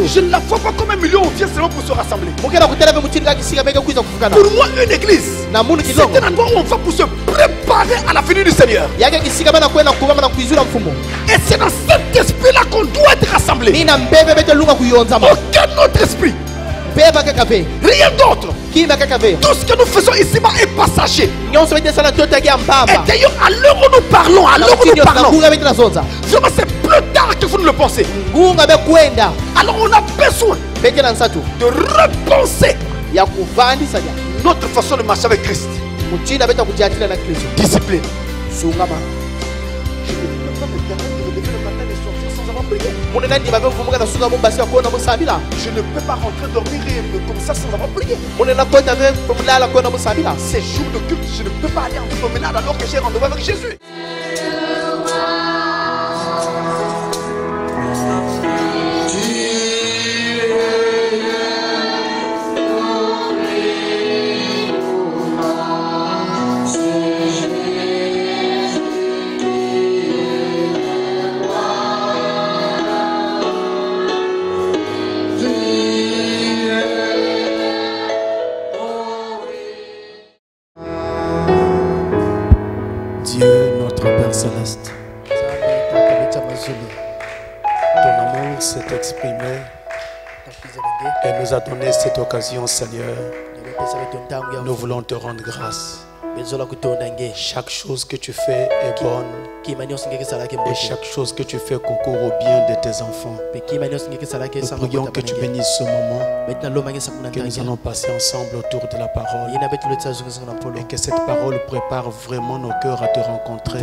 Je ne la vois pas comme un million, on vient seulement pour se rassembler. Pour moi, une église, c'est un endroit où on va pour se préparer à la venue du Seigneur. Et c'est dans cet esprit-là qu'on doit être rassemblé. Aucun autre esprit. Rien d'autre. Tout ce que nous faisons ici-bas est passager. Et d'ailleurs, à l'heure où nous parlons, vraiment c'est plus tard que vous ne le pensez. Alors on a besoin de repenser notre façon de marcher avec Christ. Discipline. Je ne peux pas me permettre de me lever le matin et sortir sans avoir prié. Je ne peux pas rentrer dormir comme ça sans avoir prié. Ces jours de culte, je ne peux pas aller en promenade alors que j'ai rendez-vous avec Jésus. Céleste, ton amour s'est exprimé et nous a donné cette occasion, Seigneur. Nous voulons te rendre grâce. Chaque chose que tu fais est bonne et chaque chose que tu fais concourt au bien de tes enfants. Nous prions que tu bénisses ce moment, que nous allons passer ensemble autour de la parole et que cette parole prépare vraiment nos cœurs à te rencontrer,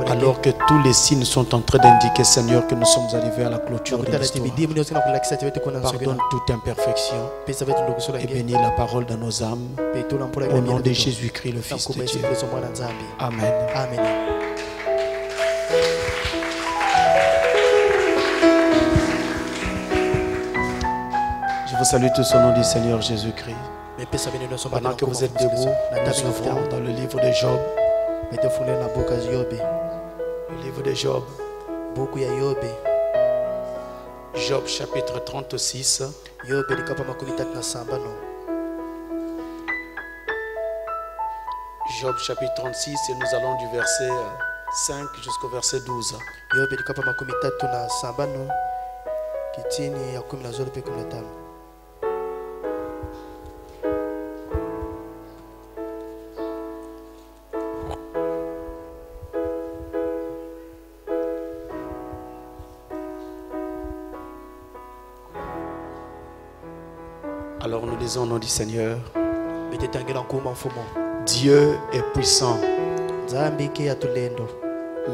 alors que tous les signes sont en train d'indiquer, Seigneur, que nous sommes arrivés à la clôture de l'histoire. Pardonne toute imperfection et bénis la parole de nos âmes au nom de Jésus-Christ, le Fils de Dieu. Amen. Amen. Je vous salue tous au nom du Seigneur Jésus-Christ. Pendant que vous êtes debout, nous ouvrons dans le livre de Job. Le livre de Job. Job chapitre 36. Job chapitre 36 et nous allons du verset 5 jusqu'au verset 12. Alors nous lisons au nom du Seigneur. Dieu est puissant,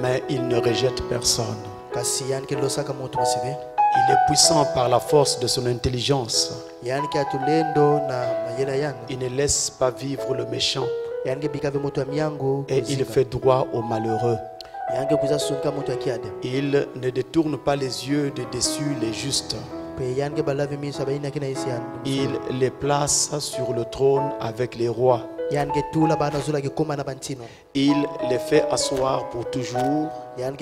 mais il ne rejette personne. Il est puissant par la force de son intelligence. Il ne laisse pas vivre le méchant et il fait droit aux malheureux. Il ne détourne pas les yeux de dessus les justes. Il les place sur le trône avec les rois. Il les fait asseoir pour toujours. Il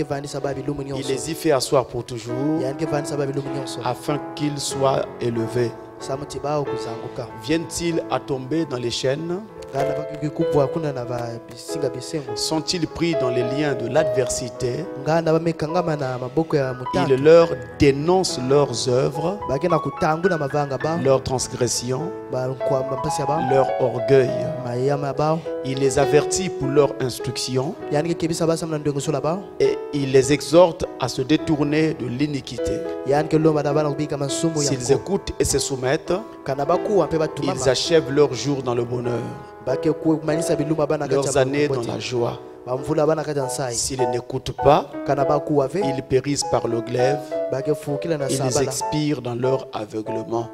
les y fait asseoir pour toujours, afin qu'ils soient élevés. Viennent-ils à tomber dans les chaînes? Sont-ils pris dans les liens de l'adversité? Il leur dénonce leurs œuvres, leurs transgressions, leur orgueil. Il les avertit pour leur instruction et il les exhorte à se détourner de l'iniquité. S'ils écoutent et se soumettent, ils achèvent leur jour dans le bonheur, leurs années dans la joie. S'ils n'écoutent pas, ils périssent par le glaive, ils expirent dans leur aveuglement.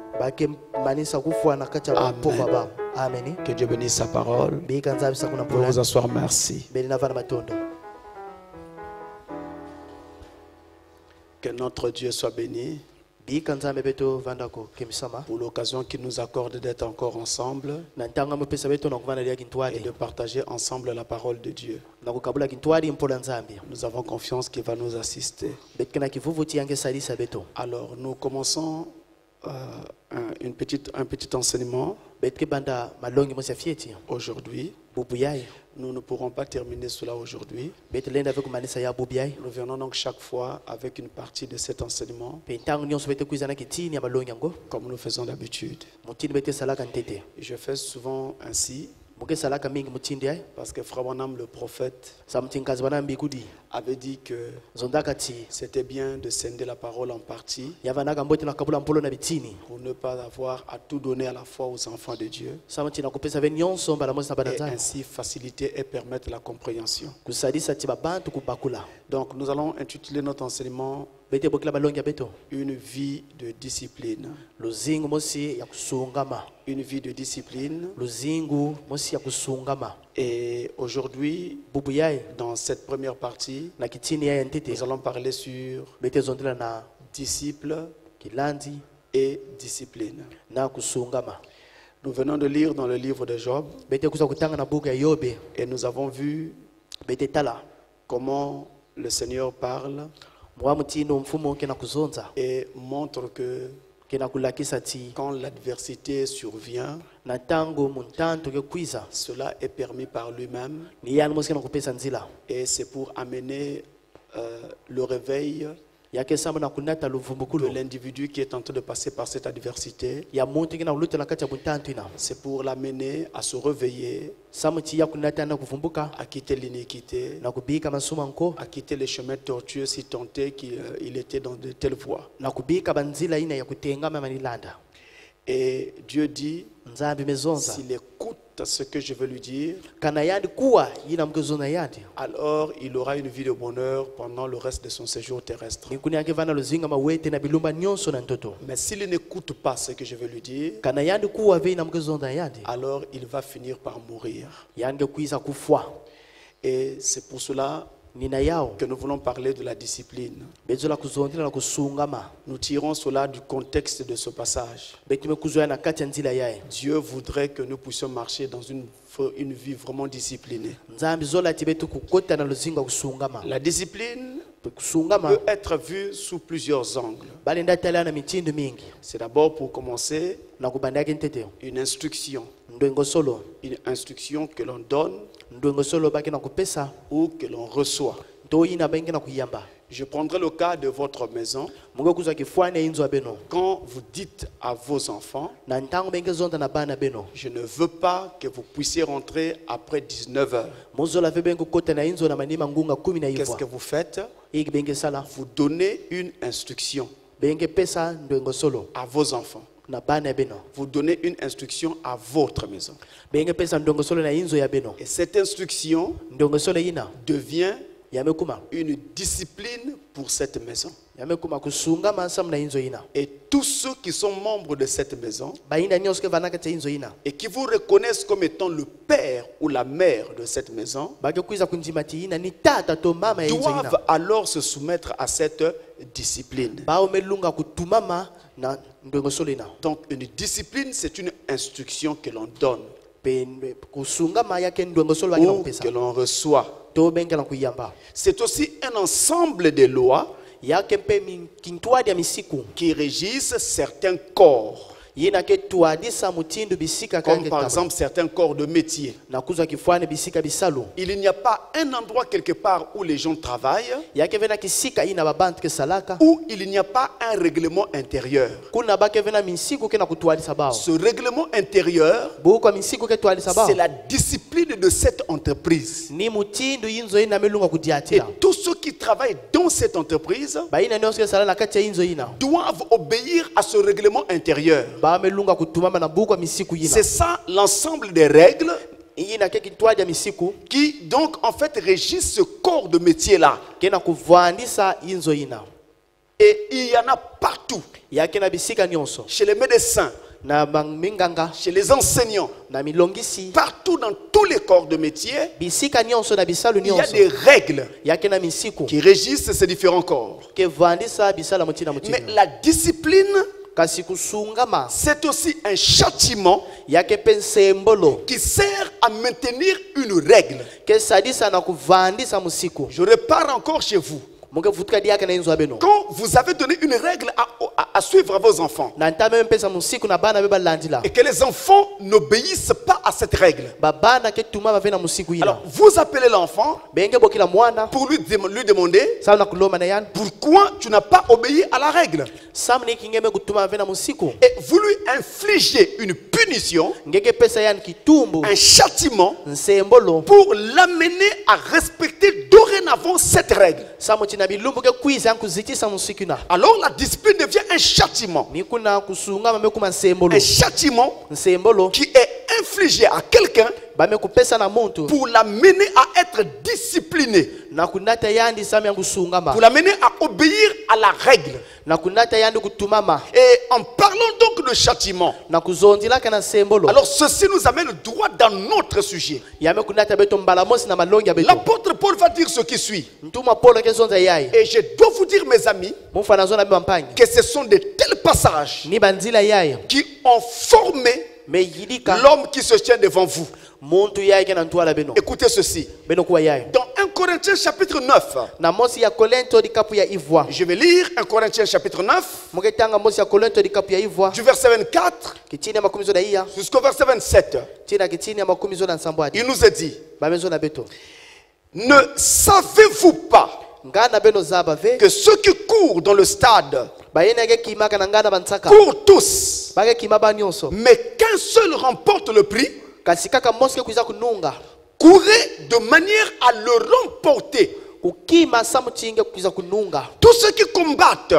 Amen. Que Dieu bénisse sa parole. Pour vous asseoir, merci. Que notre Dieu soit béni. pour l'occasion qu'il nous accorde d'être encore ensemble et de partager ensemble la parole de Dieu. Nous avons confiance qu'il va nous assister. Alors nous commençons un petit enseignement aujourd'hui. Nous ne pourrons pas terminer cela aujourd'hui. Nous venons donc chaque fois avec une partie de cet enseignement, comme nous faisons d'habitude. Je fais souvent ainsi, parce que Frère Branham, le prophète, avait dit que c'était bien de scinder la parole en partie pour ne pas avoir à tout donner à la fois aux enfants de Dieu et ainsi faciliter et permettre la compréhension. Donc nous allons intituler notre enseignement une vie de discipline. Une vie de discipline. Et aujourd'hui, dans cette première partie, nous allons parler sur disciple et discipline. Nous venons de lire dans le livre de Job et nous avons vu comment le Seigneur parle et montre que quand l'adversité survient, cela est permis par lui-même et c'est pour amener le réveil de l'individu qui est en train de passer par cette adversité. C'est pour l'amener à se réveiller, à quitter l'iniquité, à quitter les chemins tortueux si tant est qu'il était dans de telles voies. Et Dieu dit, s'il écoute ce que je veux lui dire, alors il aura une vie de bonheur pendant le reste de son séjour terrestre. Mais s'il n'écoute pas ce que je veux lui dire, alors il va finir par mourir. Et c'est pour cela que nous voulons parler de la discipline. Nous tirons cela du contexte de ce passage. Dieu voudrait que nous puissions marcher dans une vie vraiment disciplinée. La discipline peut être vue sous plusieurs angles. C'est d'abord, pour commencer, une instruction. Une instruction que l'on donne ou que l'on reçoit. Je prendrai le cas de votre maison. Quand vous dites à vos enfants, je ne veux pas que vous puissiez rentrer après 19 heures. Qu'est-ce que vous faites? Vous donnez une instruction à vos enfants. Vous donnez une instruction à votre maison. Et cette instruction devient une discipline pour cette maison. Et tous ceux qui sont membres de cette maison et qui vous reconnaissent comme étant le père ou la mère de cette maison doivent alors se soumettre à cette discipline. Donc une discipline, c'est une instruction que l'on donne ou que l'on reçoit. C'est aussi un ensemble de lois qui régissent certains corps, comme par exemple certains corps de métier. Il n'y a pas un endroit quelque part où les gens travaillent où il n'y a pas un règlement intérieur. Ce règlement intérieur, c'est la discipline de cette entreprise. Et tous ceux qui travaillent dans cette entreprise doivent obéir à ce règlement intérieur. C'est ça l'ensemble des règles qui donc en fait régissent ce corps de métier là. Et il y en a partout. Chez les médecins, chez les enseignants, partout dans tous les corps de métier, il y a des règles qui régissent ces différents corps. Mais la discipline, c'est aussi un châtiment qui sert à maintenir une règle. Je repars encore chez vous. Quand vous avez donné une règle à suivre à vos enfants et que les enfants n'obéissent pas à cette règle, alors vous appelez l'enfant pour lui demander pourquoi tu n'as pas obéi à la règle. Et vous lui infligez une punition, un châtiment pour l'amener à respecter dorénavant cette règle. Alors la discipline devient un châtiment. Un châtiment qui est infligé à quelqu'un pour l'amener à être discipliné, pour l'amener à obéir à la règle. Et en parlant donc de châtiment, alors ceci nous amène droit dans notre sujet. L'apôtre Paul va dire ce qui suit. Et je dois vous dire, mes amis, que ce sont de tels passages qui ont formé l'homme qui se tient devant vous. Écoutez ceci. Dans 1 Corinthiens chapitre 9, je vais lire 1 Corinthiens chapitre 9, du verset 24 jusqu'au verset 27. Il nous est dit: ne savez-vous pas que ceux qui courent dans le stade courent tous, mais qu'un seul remporte le prix? Courez de manière à le remporter. Tous ceux qui combattent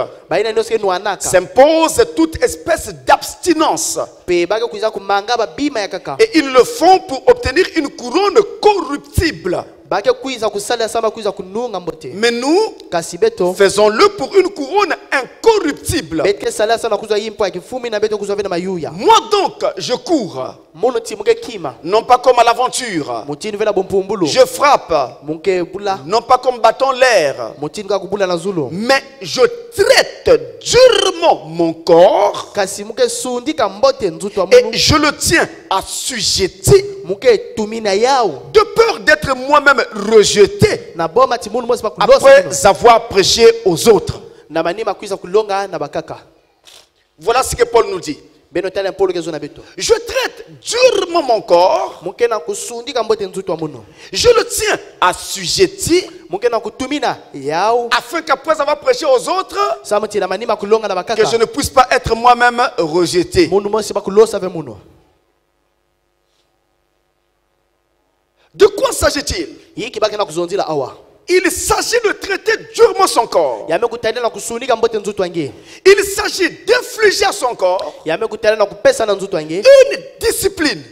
s'imposent toute espèce d'abstinence, et ils le font pour obtenir une couronne corruptible. Mais nous faisons-le pour une couronne incorruptible. Moi donc, je cours, non pas comme à l'aventure. Je frappe, non pas comme battant l'air, mais je traite durement mon corps et je le tiens assujetti, de peur d'être moi-même rejeté après avoir prêché aux autres. Voilà ce que Paul nous dit. Je traite durement mon corps, je le tiens assujetti, afin qu'après avoir prêché aux autres, que je ne puisse pas être moi-même rejeté. De quoi s'agit-il? Il s'agit de traiter durement son corps. Il s'agit d'infliger à son corps une discipline.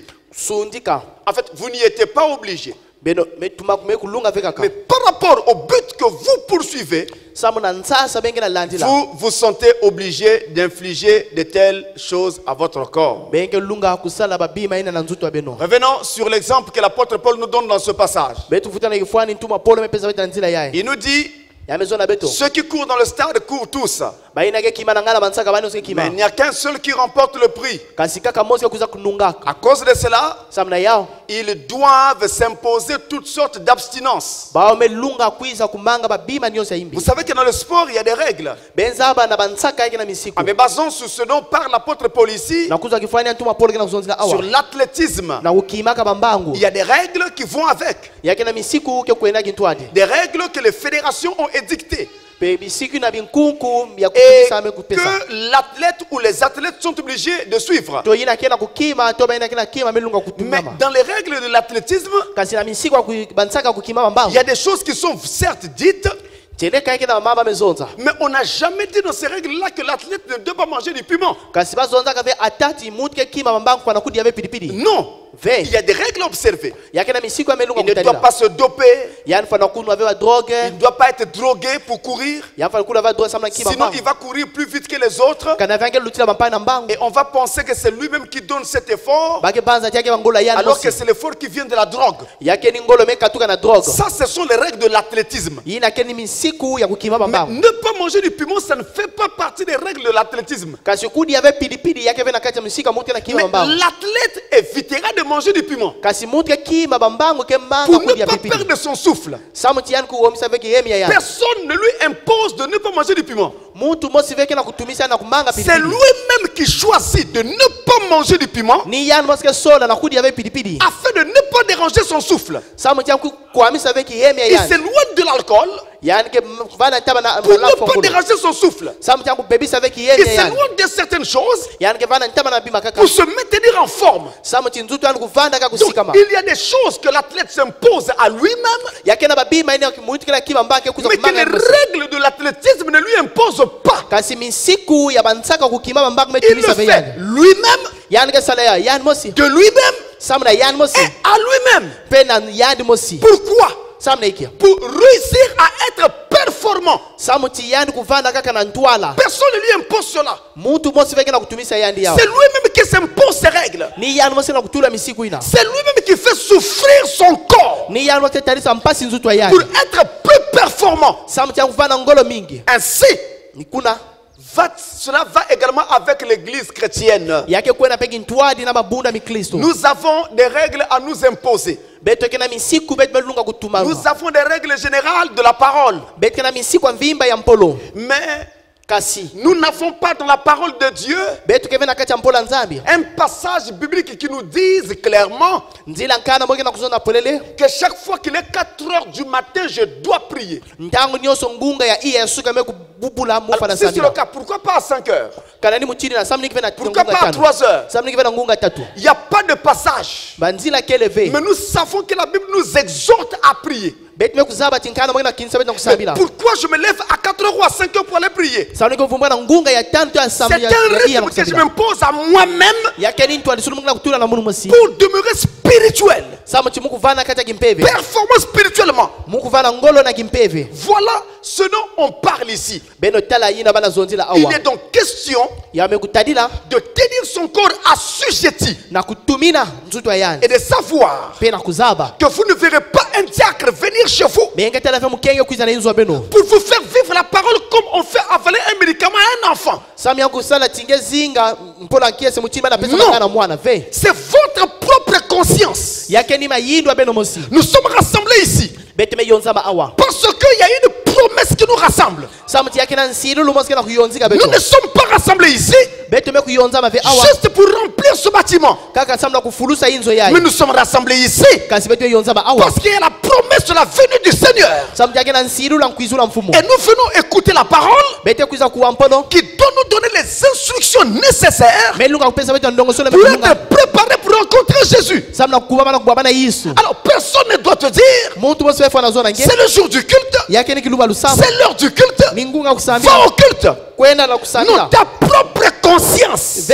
En fait, vous n'y étiez pas obligé. Mais par rapport au but que vous poursuivez, vous vous sentez obligé d'infliger de telles choses à votre corps. Revenons sur l'exemple que l'apôtre Paul nous donne dans ce passage. Il nous dit: ceux qui courent dans le stade courent tous, mais il n'y a qu'un seul qui remporte le prix. À cause de cela, ils doivent s'imposer toutes sortes d'abstinence. Vous savez que dans le sport, il y a des règles. Mais basons sur ce dont parle l'apôtre Paul ici, sur l'athlétisme, il y a des règles qui vont avec. Des règles que les fédérations ont édictées. Et que l'athlète ou les athlètes sont obligés de suivre. Mais dans les règles de l'athlétisme, il y a des choses qui sont certes dites, mais on n'a jamais dit dans ces règles-là que l'athlète ne doit pas manger du piment. Non, il y a des règles à observer. Il ne doit pas se doper. Il ne doit pas être drogué pour courir. Sinon il va courir plus vite que les autres. Et on va penser que c'est lui-même qui donne cet effort, alors que c'est l'effort qui vient de la drogue. Ça, ce sont les règles de l'athlétisme. Mais ne pas manger du piment, ça ne fait pas partie des règles de l'athlétisme. Mais l'athlète évitera de manger du piment pour ne pas perdre son souffle. Personne ne lui impose de ne pas manger du piment. C'est lui-même qui choisit de ne pas manger du piment afin de ne pas déranger son souffle. Il s'éloigne de l'alcool pour ne pas déranger son souffle. Il s'éloigne de certaines choses pour se maintenir en forme. Donc il y a des choses que l'athlète s'impose à lui-même, mais que les règles de l'athlétisme ne lui imposent pas. Il le fait lui-même, de lui-même et à lui-même. Pourquoi? Pour réussir à être performant. Personne ne lui impose cela. C'est lui-même qui s'impose ses règles. C'est lui-même qui fait souffrir son corps pour être plus performant. Ainsi, cela va également avec l'église chrétienne. Nous avons des règles à nous imposer. Nous avons des règles générales de la parole. Mais nous n'avons pas dans la parole de Dieu un passage biblique qui nous dise clairement que chaque fois qu'il est 4 heures du matin, je dois prier. Alors, si c'est le cas, pourquoi pas à 5 heures? Pourquoi pas à 3 heures? Il n'y a pas de passage. Mais nous savons que la Bible nous exhorte à prier. Pourquoi je me lève à 4 heures ou à 5 heures pour aller prier? C'est un rythme que je m'impose à moi-même pour demeurer spirituel, performant spirituellement. Voilà ce dont on parle ici. Il est donc question de tenir son corps assujetti et de savoir que vous ne verrez pas un diacre venir chez vous pour vous faire vivre la parole comme on fait avaler un médicament à un enfant. Non, c'est votre propre conscience. Nous sommes rassemblés ici parce qu'il y a une promesse qui nous rassemble. Nous ne sommes pas rassemblés ici juste pour remplir ce bâtiment, mais nous sommes rassemblés ici parce qu'il y a la promesse de la venue du Seigneur. Et nous venons écouter la parole qui doit nous donner les instructions nécessaires pour être préparés pour rencontrer Jésus. Alors personne ne doit te dire c'est le jour du culte, c'est l'heure du culte, va au culte. Non, ta propre conscience,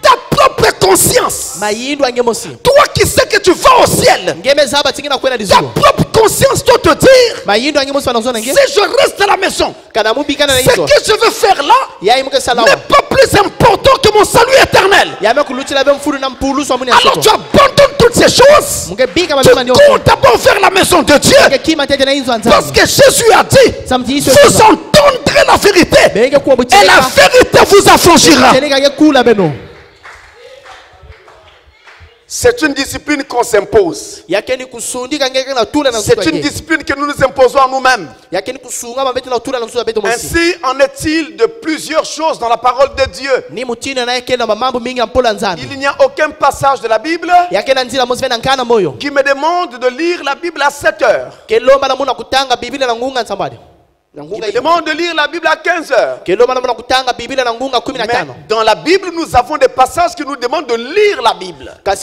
ta propre conscience, toi qui sais que tu vas au ciel, ta propre conscience doit te dire si je reste à la maison, ce que je veux faire là n'est pas plus important que mon salut éternel. Alors tu abandonnes toutes ces choses, tu cours d'abord vers la maison de Dieu, parce que Jésus a dit vous entendrez la vérité et la vérité vous affranchira. C'est une discipline qu'on s'impose. C'est une discipline que nous nous imposons à nous-mêmes. Ainsi en est-il de plusieurs choses dans la parole de Dieu. Il n'y a aucun passage de la Bible qui me demande de lire la Bible à 7 heures. Il me demande de lire la Bible à 15 heures. Mais dans la Bible, nous avons des passages qui nous demandent de lire la Bible. Mais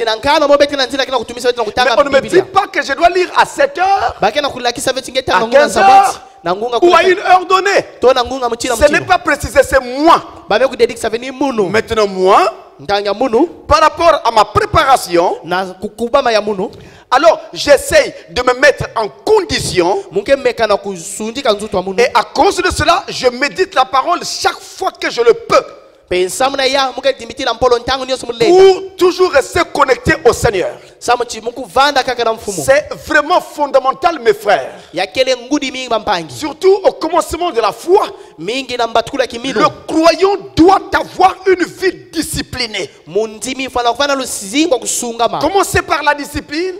on ne me dit pas que je dois lire à 7 heures, à 15 heures ou à une heure donnée. Ce n'est pas précisé, c'est moi. Maintenant, moi, par rapport à ma préparation, alors j'essaye de me mettre en condition. Et à cause de cela, je médite la parole chaque fois que je le peux. Pour toujours rester connecté au Seigneur. C'est vraiment fondamental, mes frères. Surtout au commencement de la foi, le croyant doit avoir une vie disciplinée. Commencez par la discipline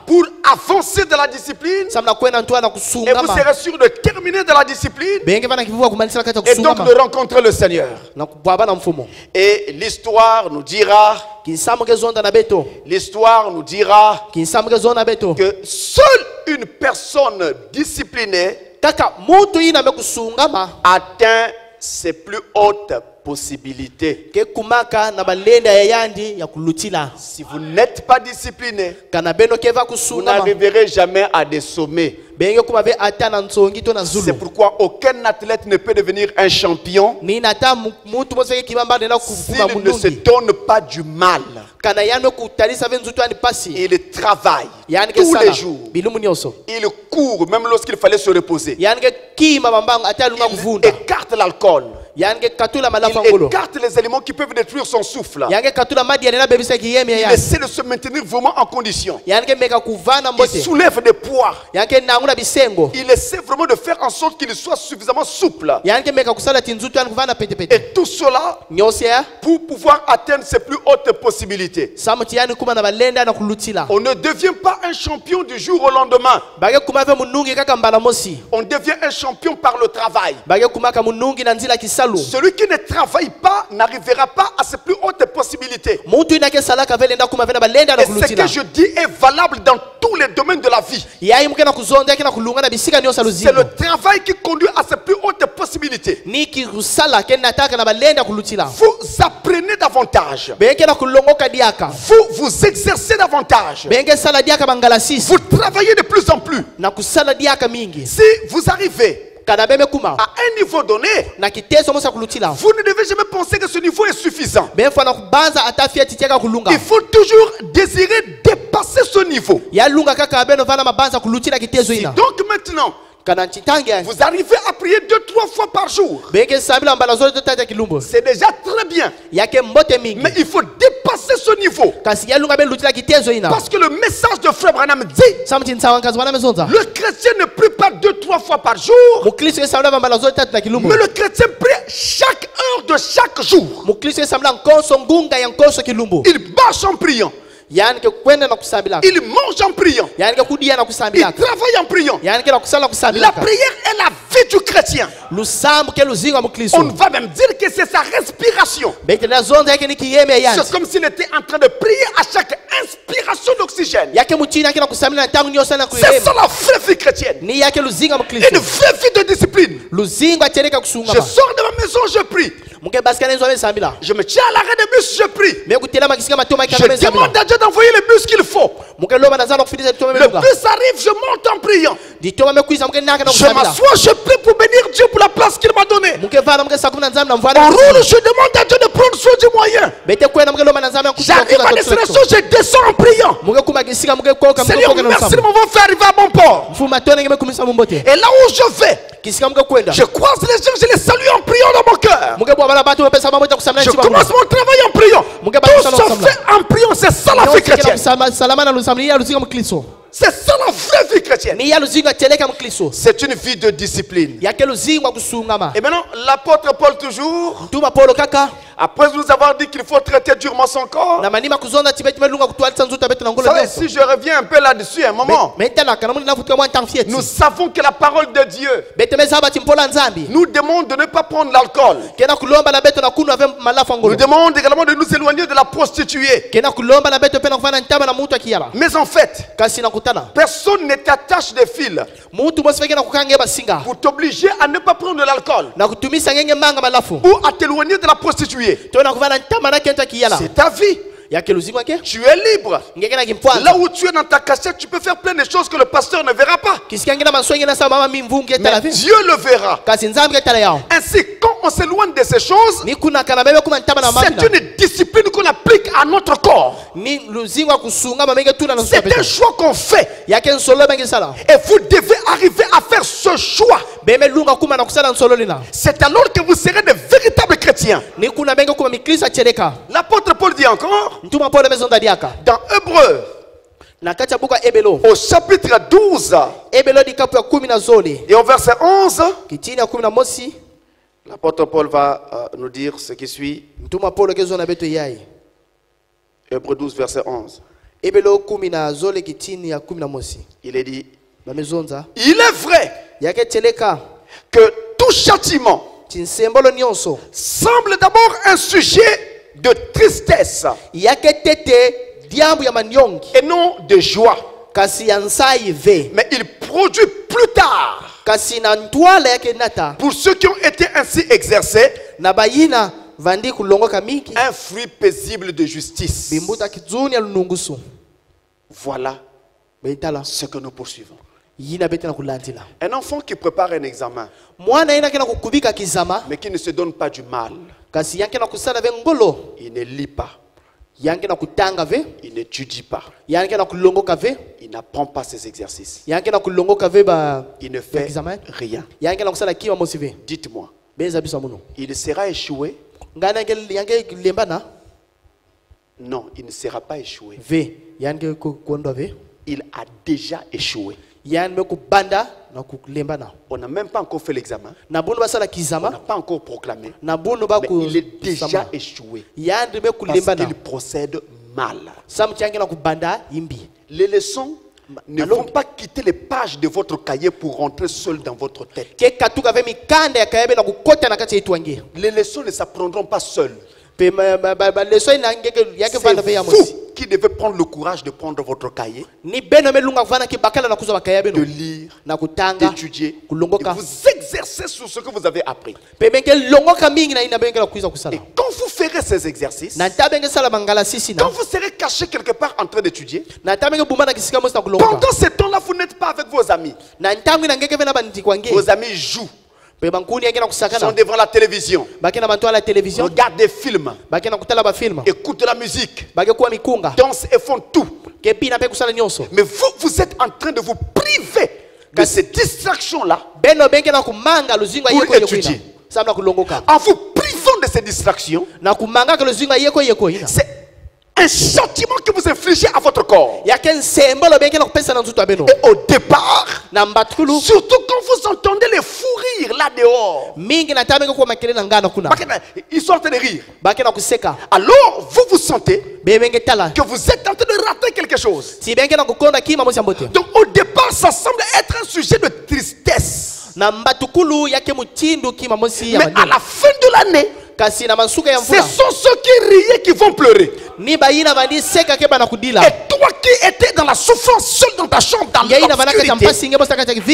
pour avancer dans la discipline, et vous serez sûr de terminer dans la discipline et donc de rencontrer le Seigneur. Et l'histoire nous dira que seule une personne disciplinée atteint ses plus hautes possibilités. Si vous n'êtes pas discipliné, vous n'arriverez jamais à des sommets. C'est pourquoi aucun athlète ne peut devenir un champion s'il ne se donne pas du mal. Il travaille tous les jours. Il court même lorsqu'il fallait se reposer. Il écarte l'alcool. Il écarte les éléments qui peuvent détruire son souffle. Il essaie de se maintenir vraiment en condition. Il soulève des poids. Il essaie vraiment de faire en sorte qu'il soit suffisamment souple. Et tout cela pour pouvoir atteindre ses plus hautes possibilités. On ne devient pas un champion du jour au lendemain. On devient un champion par le travail. Celui qui ne travaille pas n'arrivera pas à ses plus hautes possibilités. Et ce que je dis est valable dans tous les domaines de la vie. C'est le travail qui conduit à ses plus hautes possibilités. Vous apprenez davantage. Vous vous exercez davantage. Vous travaillez de plus en plus. Si vous arrivez à un niveau donné, vous ne devez jamais penser que ce niveau est suffisant. Il faut toujours désirer dépasser ce niveau. Si donc maintenant vous arrivez à prier 2-3 fois par jour, c'est déjà très bien. Mais il faut dépasser ce niveau. Parce que le message de Frère Branham dit, le chrétien ne prie pas 2-3 fois par jour, mais le chrétien prie chaque heure de chaque jour. Il marche en priant. Il mange en priant. Il travaille en priant. La prière est la vie du chrétien. On va même dire que c'est sa respiration. C'est comme s'il était en train de prier à chaque inspiration d'oxygène. C'est ça la vraie vie chrétienne. Une vraie vie de discipline. Je sors de ma maison, je prie. Je me tiens à l'arrêt des bus, je prie. Je demande à Dieu d'envoyer les bus qu'il faut. Le bus arrive, je monte en priant. Je m'assois, je prie pour bénir Dieu pour la place qu'il m'a donnée. On roule, je demande à Dieu de prendre soin du moyen. J'arrive à destination, je descends en priant. Seigneur, merci de m'avoir fait arriver à bon port. Et là où je vais, je croise les gens, je les salue en priant dans mon cœur. Je commence mon travail en priant. Tout se fait en priant, c'est ça la vie chrétienne. C'est ça la vraie vie chrétienne. C'est une vie de discipline. Et maintenant, l'apôtre Paul toujours, après nous avoir dit qu'il faut traiter durement son corps, si je reviens un peu là-dessus un moment, nous savons que la parole de Dieu nous demande de ne pas prendre l'alcool. Nous demande également de nous éloigner de la prostituée. Mais en fait, personne ne t'attache des fils pour t'obliger à ne pas prendre de l'alcool ou à t'éloigner de la prostituée. C'est ta vie. Tu es libre. Là où tu es dans ta cachette, tu peux faire plein de choses que le pasteur ne verra pas. Mais Dieu le verra. Ainsi, quand on s'éloigne de ces choses, c'est une discipline qu'on applique à notre corps. C'est un choix qu'on fait. Et vous devez arriver à faire ce choix. C'est alors que vous serez de véritables chrétiens. L'apôtre Paul dit encore dans Hébreux au chapitre 12 et au verset 11, l'apôtre Paul va nous dire ce qui suit. Hébreux 12 verset 11. Il est dit, il est vrai que tout châtiment semble d'abord un sujet de tristesse et non de joie, mais il produit plus tard, pour ceux qui ont été ainsi exercés, un fruit paisible de justice. Voilà ce que nous poursuivons. Un enfant qui prépare un examen, mais qui ne se donne pas du mal, il ne lit pas, il n'étudie pas, il n'apprend pas ses exercices, il ne fait rien. Dites-moi, il sera échoué? Non, il ne sera pas échoué. Il a déjà échoué. On n'a même pas encore fait l'examen. On n'a pas encore proclamé. Mais il est déjà échoué. Parce qu'il procède mal. Les leçons ne vont pas quitter les pages de votre cahier pour rentrer seul dans votre tête. Les leçons ne s'apprendront pas seules. C'est vous qui devez prendre le courage de prendre votre cahier, de lire, d'étudier, et vous exercer sur ce que vous avez appris. Et quand vous ferez ces exercices, quand vous serez caché quelque part en train d'étudier, pendant ce temps-là, vous n'êtes pas avec vos amis. Vos amis jouent. Ils sont devant la télévision, regardent des films, écoutent la musique, dansent et font tout. Mais vous êtes en train de vous priver de ces distractions-là pour étudier. En vous privant de ces distractions, c'est un châtiment que vous infligez à votre corps. Et au départ, surtout quand vous entendez les fous rires là dehors, ils sont en train de rire. Alors vous vous sentez que vous êtes en train de rater quelque chose. Donc au départ, ça semble être un sujet de tristesse. Mais à la fin de l'année, ce sont ceux qui riaient qui vont pleurer. Et toi qui étais dans la souffrance seul dans ta chambre, dans l'obscurité,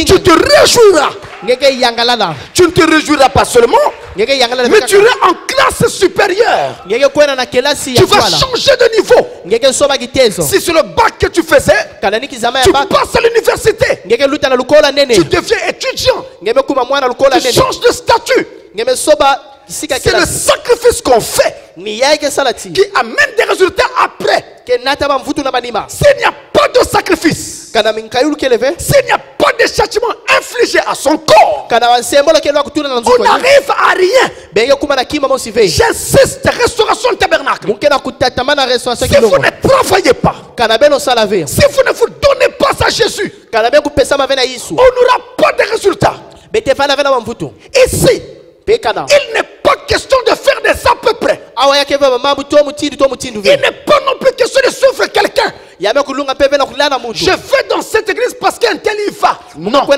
tu te réjouiras. Tu ne te réjouiras pas seulement, mais tu iras en classe supérieure. Tu vas changer de niveau. Si c'est le bac que tu faisais, tu passes à l'université. Tu deviens étudiant. Tu changes de statut. C'est le sacrifice qu'on fait qui amène des résultats après. S'il n'y a pas de sacrifice, s'il n'y a pas de châtiment infligé à son corps, on n'arrive à rien. J'insiste, restauration de tabernacle. Si vous ne travaillez pas, si vous ne vous donnez pas à Jésus, on n'aura pas de résultats. Ici, il n'est pas question de faire des à peu près. Il n'est pas non plus question de suivre quelqu'un. Je vais dans cette église parce qu'un tel y va. Non. Mais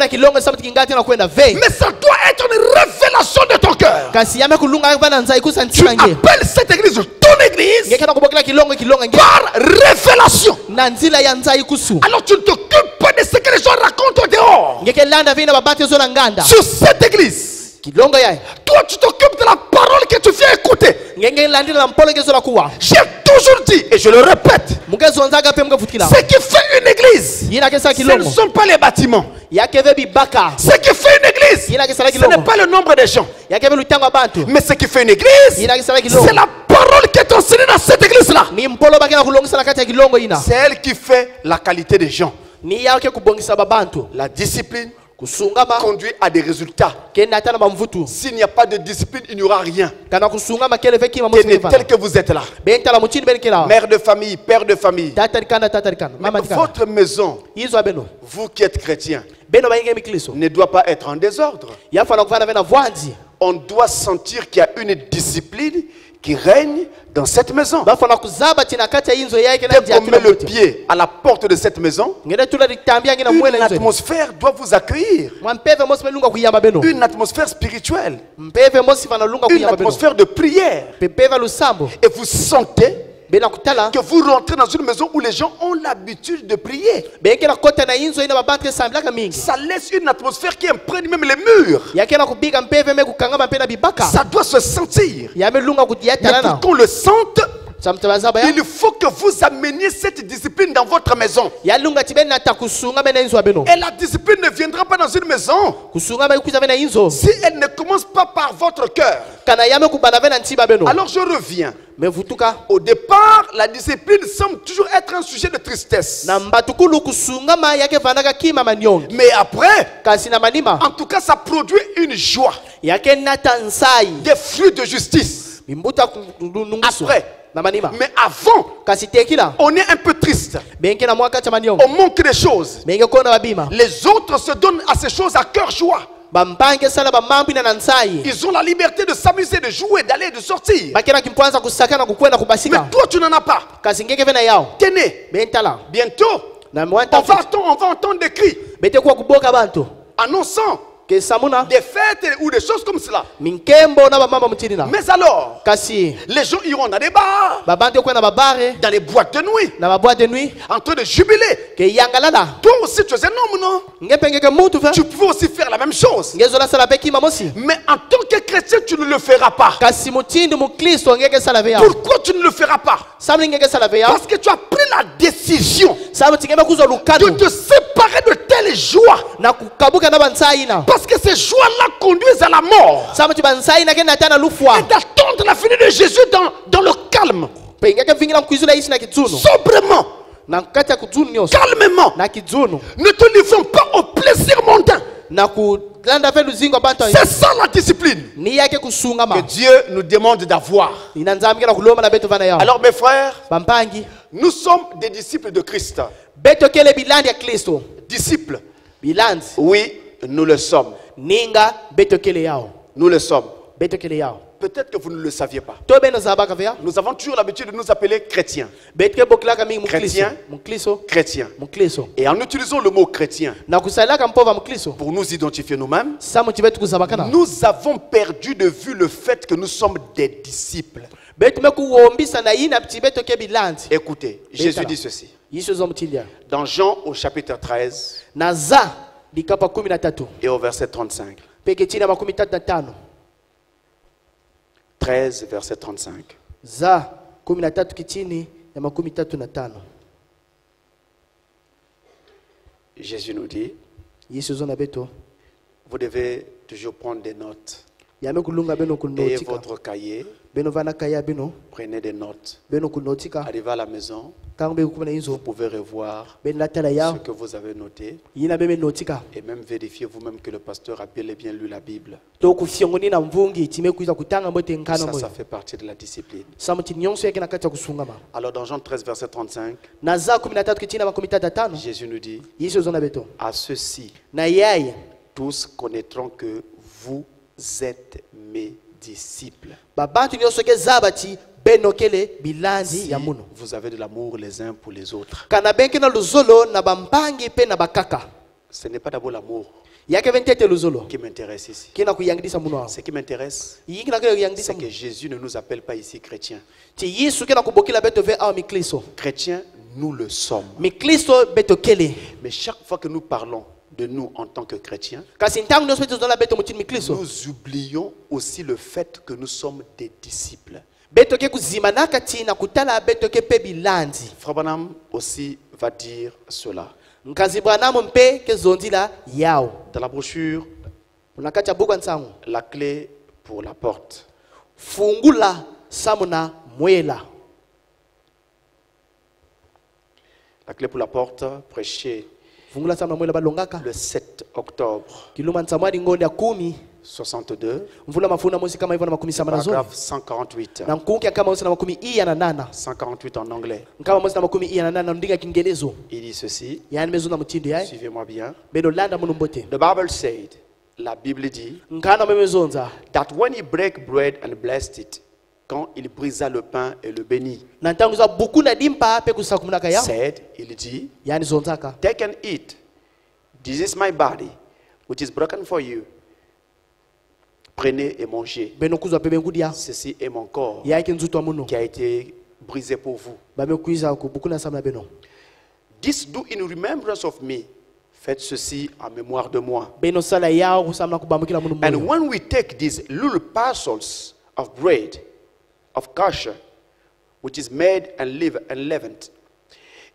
ça doit être une révélation de ton cœur. Tu appelles cette église ton église par révélation. Alors tu ne t'occupes pas de ce que les gens racontent au dehors. Sur cette église, Toi, tu t'occupes de la parole que tu viens écouter. J'ai toujours dit, et je le répète, ce qui fait une église, ce ne sont pas les bâtiments. Ce qui fait une église, ce n'est pas le nombre de gens. Mais ce qui fait une église, c'est la parole qui est enseignée dans cette église-là. C'est elle qui fait la qualité des gens. La discipline conduit à des résultats. S'il n'y a pas de discipline, il n'y aura rien. Tenez tel que vous êtes là. Mère de famille, père de famille. Votre maison, vous qui êtes chrétien, ne doit pas être en désordre. On doit sentir qu'il y a une discipline qui règne dans cette maison. Dès qu'on met le pied à la porte de cette maison, une atmosphère doit vous accueillir. Une atmosphère spirituelle. Une atmosphère de prière. Et vous sentez que vous rentrez dans une maison où les gens ont l'habitude de prier. Ça laisse une atmosphère qui imprègne même les murs. Ça doit se sentir. Mais pour qu'on le sente, il faut que vous ameniez cette discipline dans votre maison. Et la discipline ne viendra pas dans une maison si elle ne commence pas par votre cœur. Alors je reviens. Au départ, la discipline semble toujours être un sujet de tristesse. Mais après, en tout cas, ça produit une joie. Des fruits de justice. Après. Mais avant, on est un peu triste. On manque des choses. Les autres se donnent à ces choses à cœur joie. Ils ont la liberté de s'amuser, de jouer, d'aller, de sortir. Mais toi, tu n'en as pas. Tenez, bientôt, on va entendre des cris annonçant des fêtes ou des choses comme cela. Mais alors, les gens iront dans des bars, dans les boîtes de nuit, en train de jubiler. Toi aussi, tu es un homme, non? Tu peux aussi faire la même chose. Mais en tant que chrétien, tu ne le feras pas. Pourquoi tu ne le feras pas? Parce que tu as pris la décision de te séparer de telle joie. Parce que ces joies-là conduisent à la mort. Et d'attendre la venue de Jésus dans le calme. Sobrement. Calmement. Ne te livrons pas au plaisir mondain. C'est ça la discipline que Dieu nous demande d'avoir. Alors mes frères, nous sommes des disciples de Christ. Disciples. Oui, nous le sommes. Nous le sommes. Peut-être que vous ne le saviez pas. Nous avons toujours l'habitude de nous appeler chrétiens. Chrétiens. Chrétiens. Et en utilisant le mot chrétien pour nous identifier nous-mêmes, nous avons perdu de vue le fait que nous sommes des disciples. Écoutez, Jésus dit ceci. Dans Jean au chapitre 13 et au verset 35. 13 verset 35. Jésus nous dit, vous devez toujours prendre des notes. Ayez votre cahier, prenez des notes. Arrivez à la maison, vous pouvez revoir ce que vous avez noté et même vérifier vous-même que le pasteur a bel et bien lu la Bible. Ça fait partie de la discipline. Alors dans Jean 13 verset 35, Jésus nous dit, à ceux-ci, tous connaîtront que vous êtes mes disciples. Si vous avez de l'amour les uns pour les autres. Ce n'est pas d'abord l'amour qui m'intéresse ici. Ce qui m'intéresse, c'est que Jésus ne nous appelle pas ici chrétiens. Chrétiens, nous le sommes. Mais chaque fois que nous parlons de nous en tant que chrétiens, nous oublions aussi le fait que nous sommes des disciples. Frère Branham aussi va dire cela. Dans la brochure, la clé pour la porte. La clé pour la porte, prêchée le 7 octobre 62, paragraphe 148. 148 en anglais. Il dit ceci. Suivez-moi bien. The Bible said, la Bible dit, that when he break bread and blessed it, quand il brisa le pain et le bénit, said, il dit, take and eat. This is my body, which is broken for you. Prenez et mangez. Ceci est mon corps qui a été brisé pour vous. This do in remembrance of me. Faites ceci en mémoire de moi. And when we take these little parcels of bread, of kosher, which is made and leavened,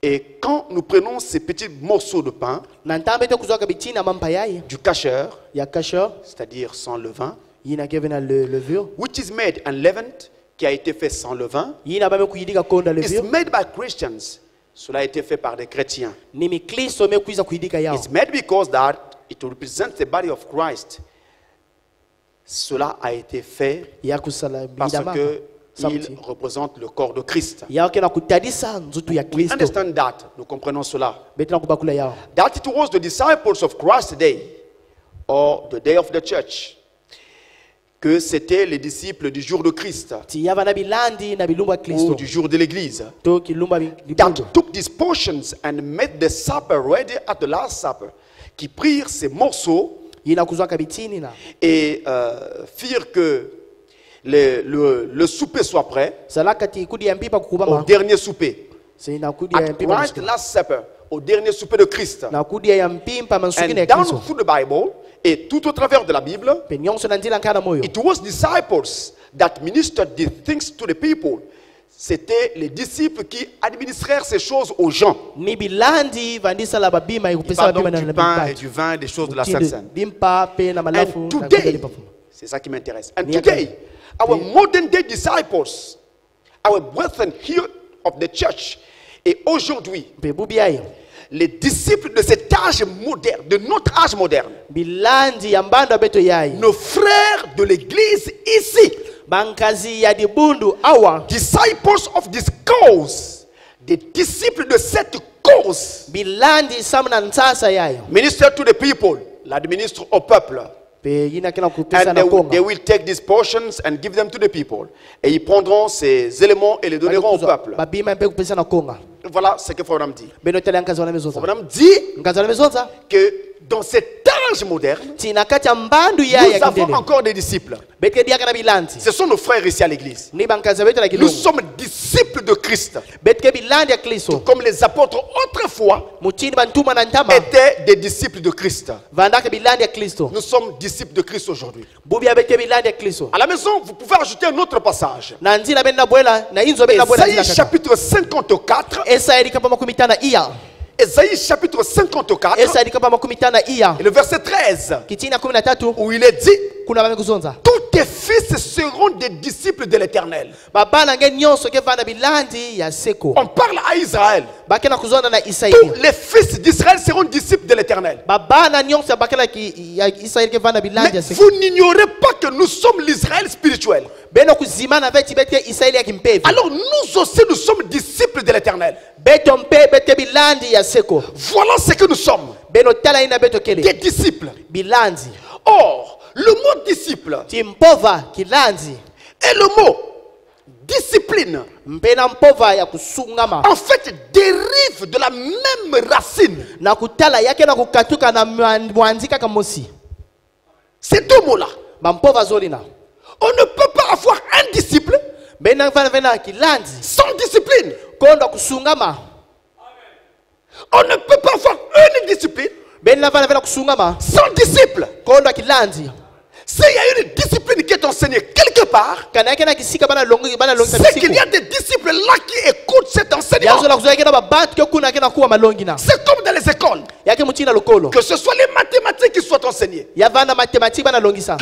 et quand nous prenons ces petits morceaux de pain du kasher, c'est-à-dire sans levain, which is made and leavened, qui a été fait sans levain, is made by Christians. Cela a été fait par des chrétiens. It's made because that it represents the body of Christ. Cela a été fait parce que il représente le corps de Christ. We understand that. Nous comprenons cela. That it was the disciples of Christ day, or the day of the church, que c'était les disciples du jour de Christ, ou du jour de l'église, that took these portions and made the supper ready at the last supper, qui prirent ces morceaux et firent que le souper soit prêt au dernier souper. At Christ's last supper, au dernier souper de Christ. And down through the Bible, et tout au travers de la Bible, it was disciples that ministered these things to the people. C'était les disciples qui administrèrent ces choses aux gens. Ils parlent donc du pain et du vin, des choses de la Sainte Seine. And today, c'est ça qui m'intéresse. And today, our modern day disciples, our brethren here of the church, et aujourd'hui, les disciples de cet âge moderne, de notre âge moderne, nos frères de l'église ici, disciples of this cause, des disciples de cette cause, minister to the people, l'administre au peuple. And they will take these portions and give them to the people. Et ils prendront ces éléments et les donneront au peuple. Voilà ce que Frère dit. Frère dit que dans cet âge moderne, nous avons encore des disciples. Ce sont nos frères ici à l'église. Nous sommes disciples de Christ. Comme les apôtres autrefois étaient des disciples de Christ. Nous sommes disciples de Christ aujourd'hui. À la maison, vous pouvez ajouter un autre passage. Ésaïe chapitre 54. Ésaïe chapitre 54 et le verset 13 où il est dit, tous tes fils seront des disciples de l'Éternel. On parle à Israël. Tous les fils d'Israël seront disciples de l'Éternel. Mais vous n'ignorez pas que nous sommes l'Israël spirituel. Alors nous aussi nous sommes disciples de l'Éternel. Voilà ce que nous sommes. Des disciples. Or, le mot disciple et le mot discipline en fait dérive de la même racine. Ces deux mots-là. On ne peut pas avoir un disciple sans discipline. On ne peut pas avoir une discipline Sans disciple. S'il y a une discipline qui est enseignée quelque part, c'est qu'il y a des disciples là qui écoutent cet enseignement. C'est comme dans les écoles. Que ce soit les mathématiques qui soient enseignées, que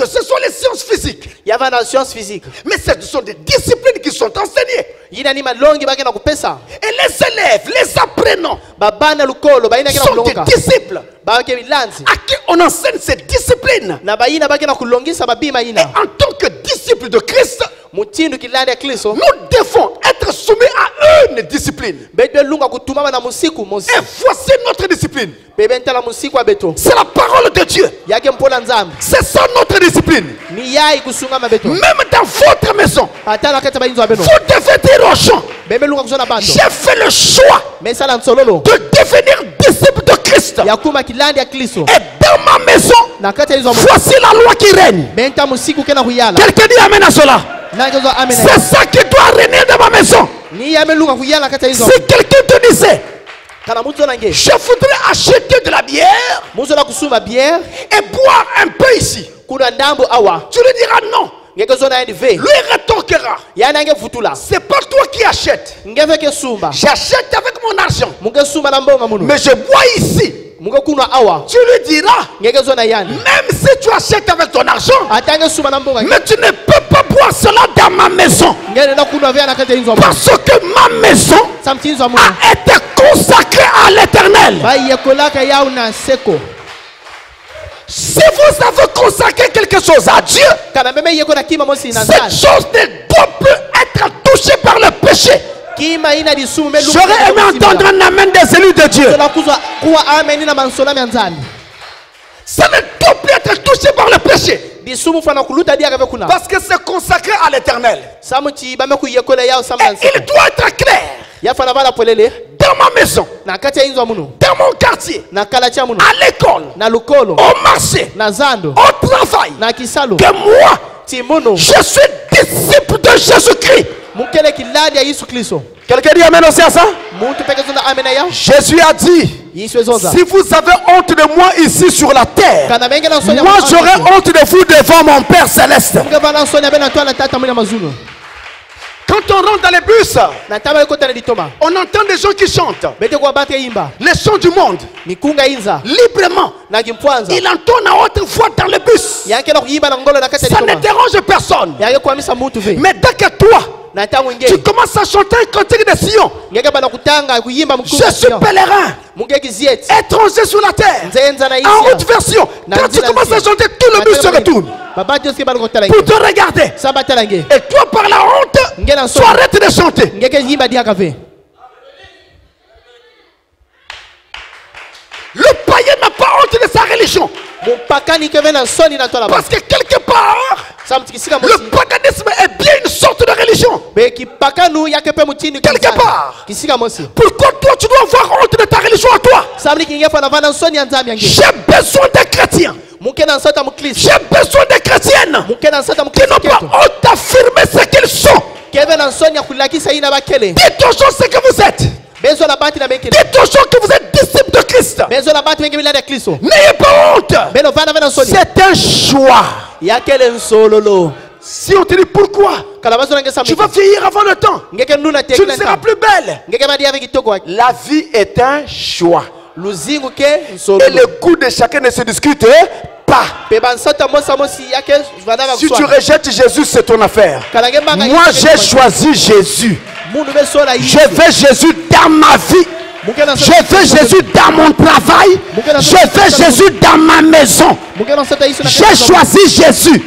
ce soit les sciences physiques, mais ce sont des disciplines qui sont enseignées. Et les élèves, les apprenants sont des disciples à qui on enseigne cette discipline. Et en tant que disciples de Christ, nous devons être soumis à une discipline. Et voici notre discipline. C'est la parole de Dieu. C'est ça notre discipline. Même dans votre maison, vous devez dire aux gens, j'ai fait le choix de devenir disciple de Christ. Et dans ma maison, voici la loi qui règne. Quelqu'un dit amen à cela. C'est ça qui doit régner dans ma maison. Si quelqu'un te disait, je voudrais acheter de la bière et boire un peu ici, tu lui diras non. Lui rétorquera, c'est pas toi qui achètes, j'achète avec mon argent, mais je bois ici. Tu lui diras, même si tu achètes avec ton argent, mais tu ne peux pas boire cela dans ma maison, parce que ma maison a été consacrée à l'Éternel. Si vous avez consacré quelque chose à Dieu, cette chose ne doit plus être touchée par le péché. J'aurais aimé entendre un amen des élus de Dieu. Ça ne doit plus être touché par le péché. Parce que c'est consacré à l'Éternel. Et il doit être clair. Dans ma maison, dans mon quartier, à l'école, au marché, au travail, que moi, je suis disciple de Jésus-Christ. Quelqu'un dit amen aussi à ça? Jésus a dit, si vous avez honte de moi ici sur la terre, moi j'aurai honte de vous devant mon Père Céleste. Quand on rentre dans les bus, on entend des gens qui chantent les chants du monde librement. Il entonne à haute voix dans le bus. Ça ne dérange personne. Mais dès que toi, tu commences à chanter un cantique de Sion, je suis pèlerin, étranger sur la terre, en haute version. Quand tu commences à chanter, tout le bus se retourne pour te regarder. Et toi, par la honte, tu arrêtes de chanter. Le païen n'a pas honte de sa religion. Parce que quelque part, le paganisme est bien une sorte de religion. Quelque part. Pourquoi toi tu dois avoir honte de ta religion à toi? J'ai besoin des chrétiens. J'ai besoin des chrétiennes qui n'ont pas honte d'affirmer ce qu'ils sont. Dites aux gens ce que vous êtes. Dites aux gens que vous êtes disciples de Christ. N'ayez pas honte. C'est un choix. Si on te dit pourquoi tu vas vieillir avant le temps, tu ne seras plus belle. La vie est un choix. Et le goût de chacun ne se discute pas. Si tu rejettes Jésus, c'est ton affaire. Moi, j'ai choisi Jésus. Je veux Jésus dans ma vie. Je veux Jésus dans mon travail. Je veux Jésus dans ma maison. J'ai choisi Jésus.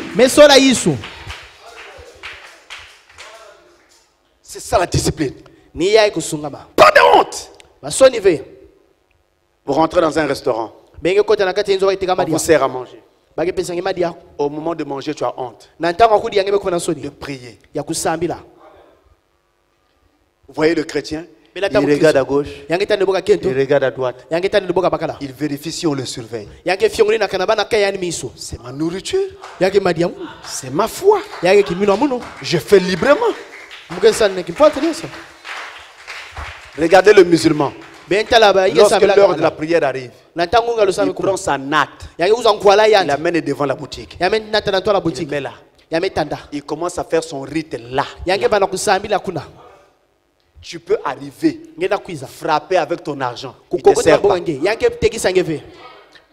C'est ça la discipline. Pas de honte. Vous rentrez dans un restaurant. On vous sert à manger. Au moment de manger, tu as honte de prier. Vous voyez le chrétien? Il regarde à gauche, il regarde à droite. Il vérifie si on le surveille. C'est ma nourriture. C'est ma foi. Je fais librement. Regardez le musulman. Lorsque l'heure de la prière arrive, il prend sa natte, il l'amène devant la boutique. Il met là. Il commence à faire son rite là. Tu peux arriver, frapper avec ton argent. Il ne te sert pas.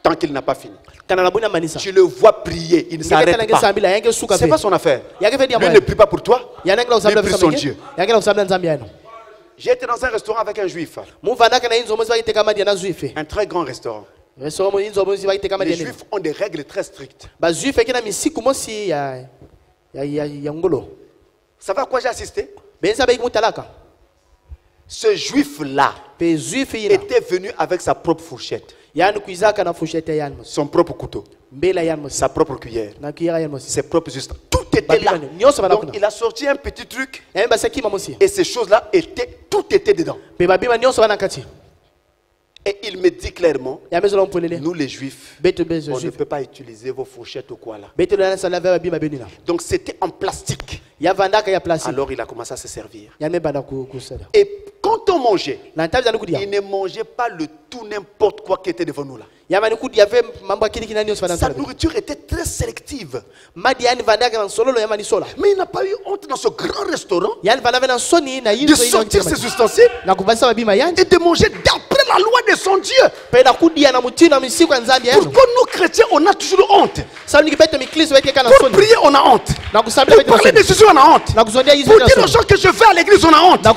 Tant qu'il n'a pas fini. Tu le vois prier, il ne s'arrête pas. Ce n'est pas son affaire. Lui ne prie pas pour toi, il prie son Dieu. J'ai été dans un restaurant avec un juif. Un très grand restaurant. Les juifs ont des règles très strictes. Ça va à quoi j'ai assisté? Ce juif-là était venu avec sa propre fourchette, son propre couteau, sa propre cuillère, ses propres ustensiles. Tout était là. Donc il a sorti un petit truc et ces choses-là, tout était dedans. Et il me dit clairement, nous les juifs, on ne peut pas utiliser vos fourchettes ou quoi là. Donc c'était en plastique. Alors il a commencé à se servir. Et quand on mangeait, il ne mangeait pas le tout n'importe quoi qui était devant nous là. Sa nourriture était très sélective. Mais il n'a pas eu honte dans ce grand restaurant de sortir ses ustensiles et de manger d'après la loi de son Dieu. Pourquoi nous chrétiens on a toujours honte? Pour prier on a honte. Pour parler de Jésus on a honte. Pour dire aux gens que je vais à l'église on a honte. Pour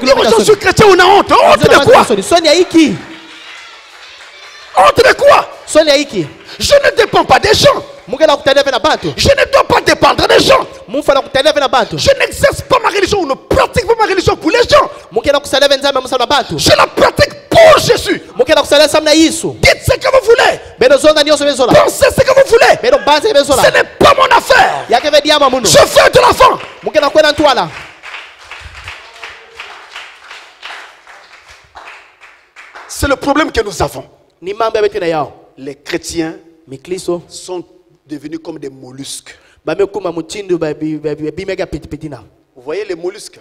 dire aux gens que je suis chrétien on a honte. Honte de quoi? Honte de quoi? Je ne dépends pas des gens. Je ne dois pas dépendre des gens. Je n'exerce pas ma religion ou ne pratique pas ma religion pour les gens. Je la pratique pour Jésus. Dites ce que vous voulez. Pensez ce que vous voulez. Ce n'est pas mon affaire. Je fais de l'enfant. C'est le problème que nous avons. Les chrétiens sont devenus comme des mollusques. Vous voyez les mollusques?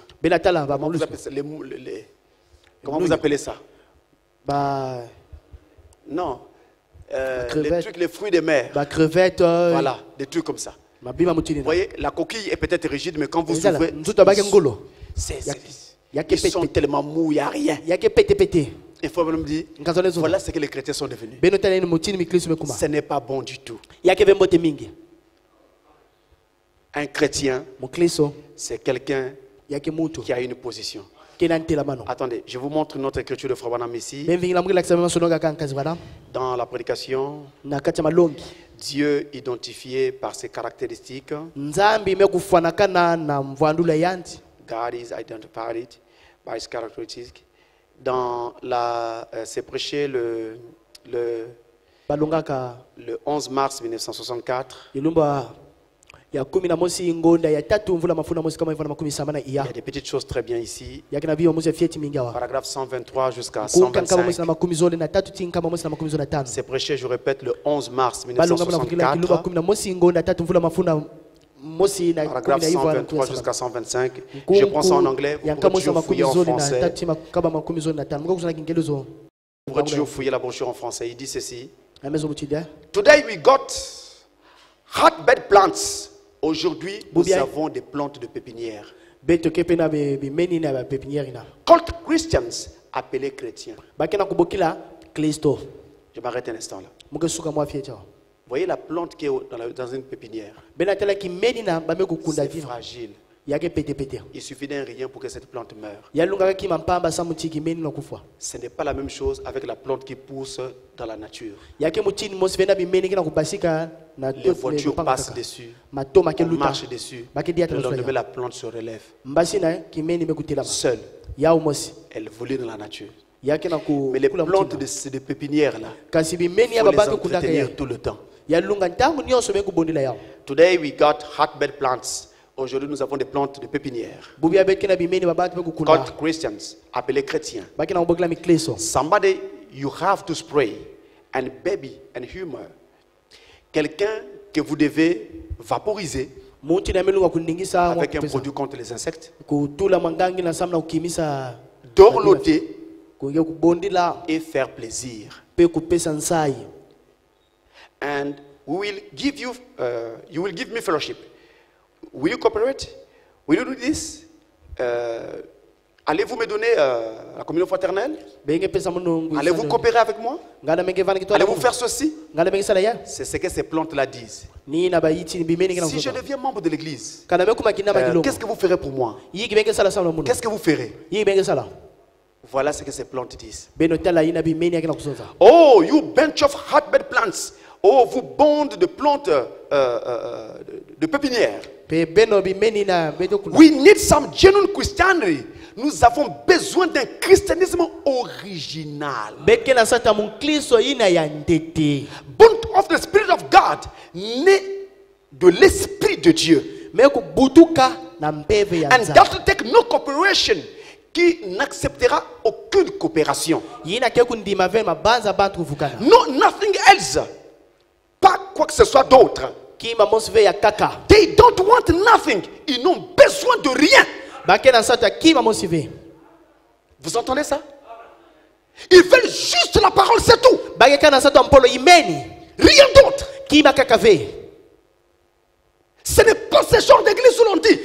Comment vous appelez ça? Non. Les fruits de mer. Voilà, des trucs comme ça. Vous voyez, la coquille est peut-être rigide, mais quand vous ouvrez, ils sont tellement mous, il n'y a rien. Il faut me dire, voilà ce que les chrétiens sont devenus. Ce n'est pas bon du tout. Un chrétien, c'est quelqu'un qui a une position. Attendez, je vous montre notre écriture de Frère Branham ici. Dans la prédication, Dieu identifié par ses caractéristiques. God is identified by his characteristics. Dans la, c'est prêché le 11 mars 1964. Il y a des petites choses très bien ici. Paragraphe 123 jusqu'à 125. C'est prêché, je répète, le 11 mars 1964. Paragraphe 123 jusqu'à 125. Je prends ça en anglais. Vous pouvez toujours fouiller en français. Vous pouvez toujours fouiller la brochure en français. Il dit ceci. Today we got hotbed plants. Aujourd'hui, nous avons des plantes de pépinière. Called Christians, appelés chrétiens. Je m'arrête un instant là. Vous voyez la plante qui est dans une pépinière. C'est fragile. Il suffit d'un rien pour que cette plante meure. Ce n'est pas la même chose avec la plante qui pousse dans la nature. Les voitures passent dessus, on marche dessus, le lendemain la plante se relève. Seule, elle volait dans la nature. Mais les plantes de pépinière là, il faut les entretenir tout le temps. Today we got hotbed plants. Aujourd'hui, nous avons des plantes de pépinière. Called Christians, appelés chrétiens. Somebody you have to spray and baby and humor. Quelqu'un que vous devez vaporiser avec un produit contre les insectes. Dorloter et faire plaisir. And we will give you, you will give me fellowship. Will you cooperate? Will you do this? Allez-vous me donner la communion fraternelle? Allez-vous coopérer avec moi? Allez-vous faire ceci? C'est ce que ces plantes-là disent. Si je deviens membre de l'église, qu'est-ce que vous ferez pour moi? Qu'est-ce que vous ferez? Voilà ce que ces plantes disent. Oh, you bunch of hotbed plants. Oh, vous bandes de plantes de pépinière. We need some genuine Christianity. Nous avons besoin d'un christianisme original. Born of the Spirit of God, né de l'Esprit de Dieu. And that will take no cooperation, qui n'acceptera aucune coopération. No, nothing else. Pas quoi que ce soit d'autre. They don't want nothing. Ils n'ont besoin de rien. Vous entendez ça? Ils veulent juste la parole, c'est tout. Rien d'autre. Ce n'est pas ce genre d'église où l'on dit.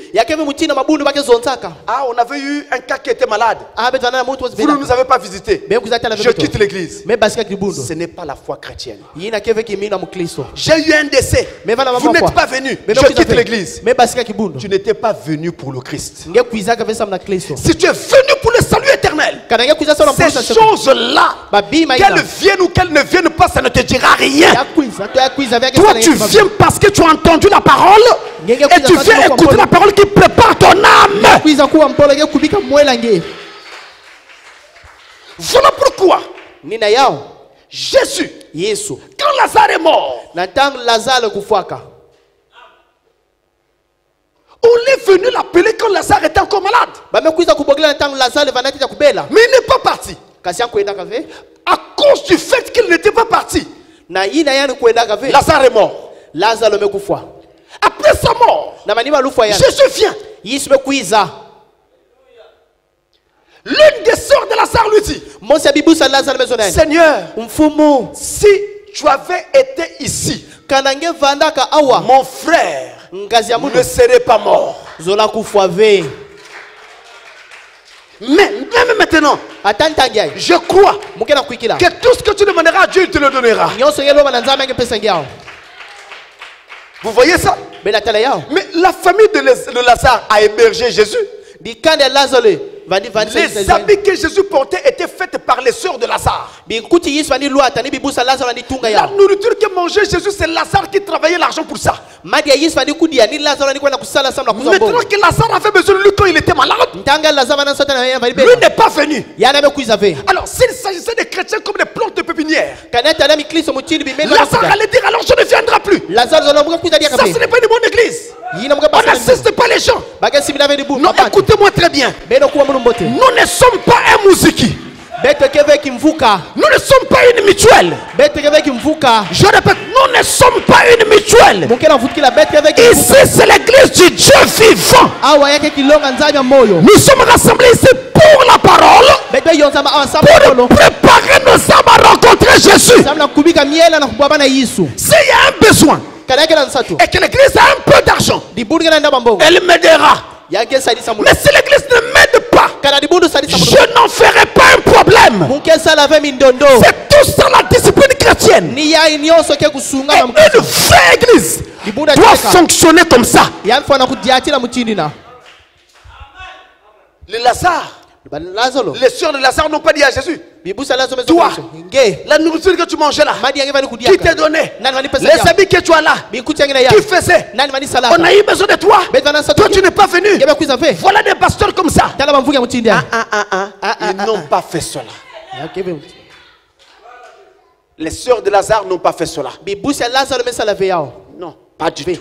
Ah, on avait eu un cas qui était malade. Vous ne nous avez pas visité. Je quitte l'église. Ce n'est pas la foi chrétienne. J'ai eu un décès. Vous n'êtes pas venu. Je quitte l'église. Tu n'étais pas venu pour le Christ. Si tu es venu pour le salut éternel, ces choses-là, qu'elles viennent ou qu'elles ne viennent pas, ça ne te dira rien. Toi, tu viens parce que tu as entendu la parole. Et tu viens écouter la parole qui prépare ton âme. Voilà pourquoi Jésus, quand Lazare est mort, on est venu l'appeler quand Lazare était encore malade. Mais il n'est pas parti. À cause du fait qu'il n'était pas parti, Lazare est mort. Après sa mort, Jésus vient. L'une des sœurs de Lazare lui dit: Seigneur, si tu avais été ici, mon frère ne serait pas mort. Mais même maintenant, je crois que tout ce que tu demanderas à Dieu, il te le donnera. Vous voyez ça? Mais la famille de Lazare a hébergé Jésus. Les habits que Jésus portait étaient faits par les sœurs de Lazare. La nourriture que mangeait Jésus, c'est Lazare qui travaillait l'argent pour ça. Maintenant que Lazare avait besoin de lui quand il était malade, lui n'est pas venu. Alors s'il s'agissait des chrétiens comme des plantes de pépinière, Lazare allait dire: alors je ne viendrai plus. Ça, ce n'est pas une bonne église. On n'assiste pas les gens. Non, écoutez-moi très bien. Nous ne sommes pas un mousiki. Nous ne sommes pas une mutuelle. Je répète, nous ne sommes pas une mutuelle. Ici, c'est l'église du Dieu vivant. Nous sommes rassemblés ici pour la parole, pour préparer nos âmes à rencontrer Jésus. S'il y a un besoin et que l'église a un peu d'argent, elle m'aidera. Mais si l'église ne m'aide pas, je n'en ferai pas un problème. C'est tout ça la discipline chrétienne. Et une vraie église doit fonctionner comme ça. Les sœurs de Lazare n'ont pas dit à Jésus: toi, la nourriture que tu mangeais là, qui t'a donné, les habits que tu as là, qui faisait, on a eu besoin de toi. Toi, tu n'es pas venu. Voilà des pasteurs comme ça. Ils n'ont pas fait cela. Les sœurs de Lazare n'ont pas fait cela. Non, pas du tout.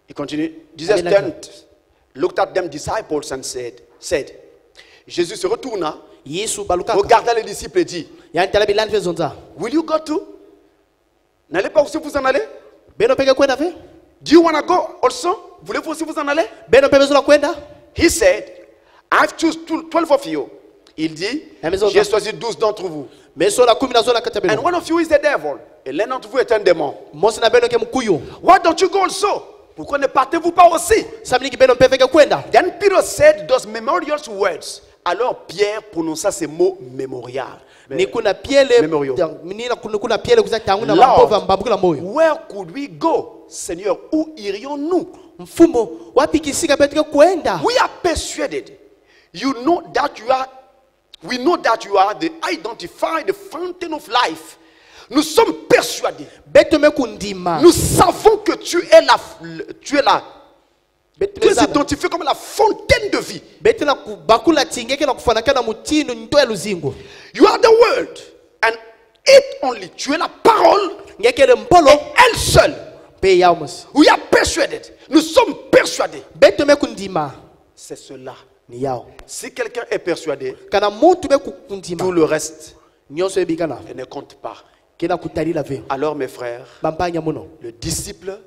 Il continue. Jesus turned, looked at them disciples and said, Jésus se retourna, regarda les disciples et dit: Will you go too? N'allez pas aussi vous en aller? Do you want to go also? Voulez-vous aussi vous en aller? He said, I've chosen 12 of you. Il dit, j'ai choisi 12 d'entre vous. And one of you is the devil. Et l'un d'entre vous est un démon. Why don't you go also? Pourquoi ne partez-vous pas aussi? Then Peter said those memorial words. Alors Pierre prononça ces mots mémorial. Lord, where could we go? Seigneur, où irions-nous? We are persuaded. You know that you are. We know that you are the identified fountain of life. Nous sommes persuadés. Nous savons que tu es là. Tu es identifié comme la fontaine de vie. You are the word. And it only. Tu es la parole. Et elle seule. We are persuaded. Nous sommes persuadés. C'est cela. Si quelqu'un est persuadé, tout le reste ne compte pas. Alors mes frères, le disciple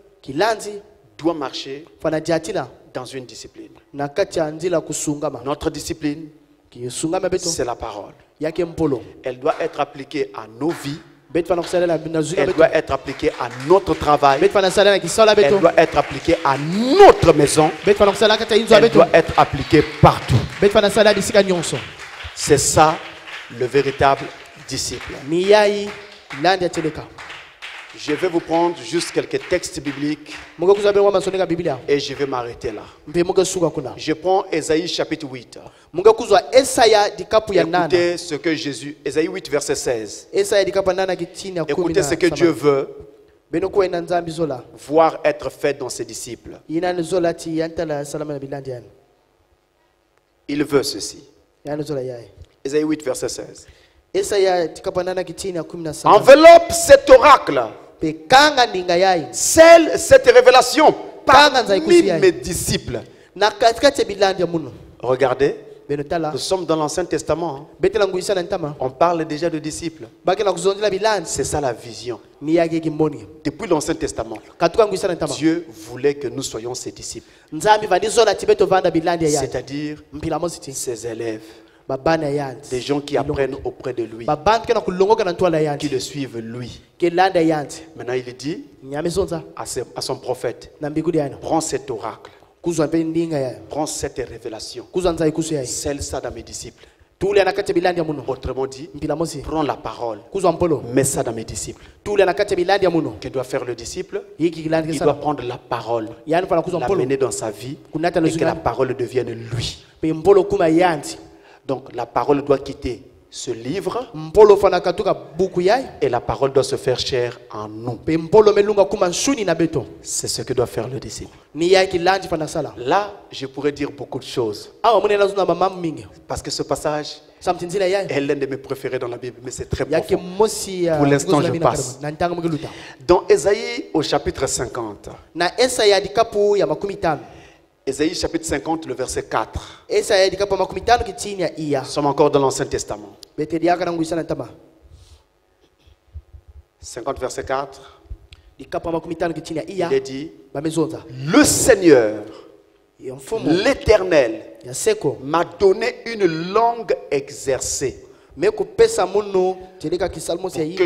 doit marcher dans une discipline. Notre discipline, c'est la parole. Elle doit être appliquée à nos vies. Elle doit être appliquée à notre travail. Elle doit être appliquée à notre maison. Elle doit être appliquée partout. C'est ça le véritable disciple. Je vais vous prendre juste quelques textes bibliques et je vais m'arrêter là. Je prends Ésaïe chapitre 8. Écoutez ce que Jésus, Ésaïe 8 verset 16. Écoutez ce que Dieu veut voir être fait dans ses disciples. Il veut ceci. Ésaïe 8 verset 16. Enveloppe cet oracle, cette révélation parmi mes disciples. Regardez, nous sommes dans l'Ancien Testament. On parle déjà de disciples. C'est ça la vision. Depuis l'Ancien Testament, Dieu voulait que nous soyons ses disciples. C'est-à-dire ses élèves. Des gens qui apprennent auprès de lui, qui le suivent lui. Maintenant il dit à son prophète, prends cet oracle, prends cette révélation, scelle-ça dans mes disciples. Autrement dit, prends la parole, mets ça dans mes disciples. Que doit faire le disciple? Il doit prendre la parole, la mener dans sa vie et que la parole devienne lui. Donc la parole doit quitter ce livre et la parole doit se faire chair en nous. C'est ce que doit faire le disciple. Là, je pourrais dire beaucoup de choses. Parce que ce passage est l'un de mes préférés dans la Bible, mais c'est très profond. Pour l'instant, je passe. Dans Ésaïe au chapitre 50. Ésaïe chapitre 50, le verset 4. Nous sommes encore dans l'Ancien Testament. 50 verset 4. Il est dit, le Seigneur, l'Éternel, m'a donné une langue exercée, pour que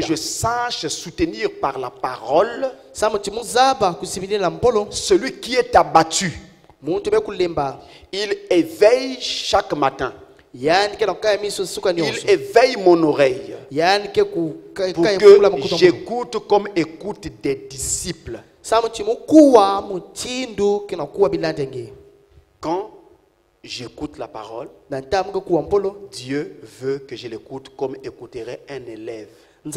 je sache soutenir par la parole celui qui est abattu. Il éveille chaque matin. Il éveille mon oreille pour que j'écoute comme écoute des disciples. Quand j'écoute la parole, Dieu veut que je l'écoute comme écouterait un élève, un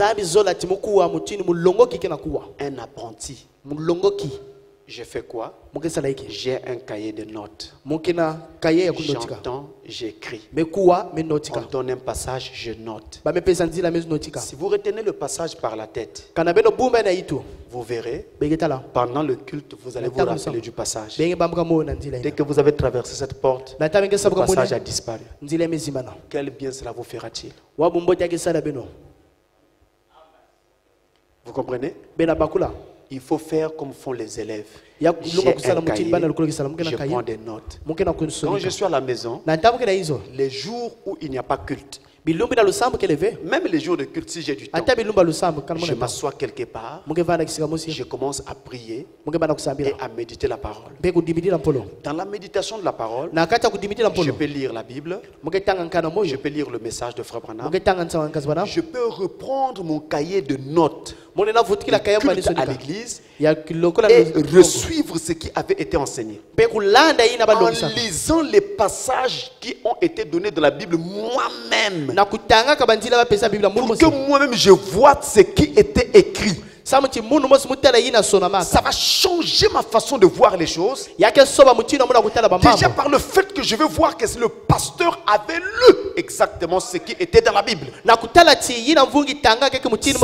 apprenti. Je fais quoi? J'ai un cahier de notes. J'entends, j'écris. On donne un passage, je note. Si vous retenez le passage par la tête, vous verrez, pendant le culte, vous allez vous rappeler du passage. Dès que vous avez traversé cette porte, le passage a disparu. Quel bien cela vous fera-t-il? Vous comprenez? Il faut faire comme font les élèves. j'ai un cahier, je prends des notes. Quand je suis à la maison, les jours où il n'y a pas culte, même les jours de culte, si j'ai du temps, je m'assois quelque part, je commence à prier et à méditer la parole. Dans la méditation de la parole, je peux lire la Bible, je peux lire le message de Frère Branham, je peux reprendre mon cahier de notes culte à l'église et resuivre ce qui avait été enseigné. En lisant les passages qui ont été donnés dans la Bible moi-même, pour que moi-même je vois ce qui était écrit. Ça va changer ma façon de voir les choses. Déjà par le fait que je veux voir que le pasteur avait lu exactement ce qui était dans la Bible. Ça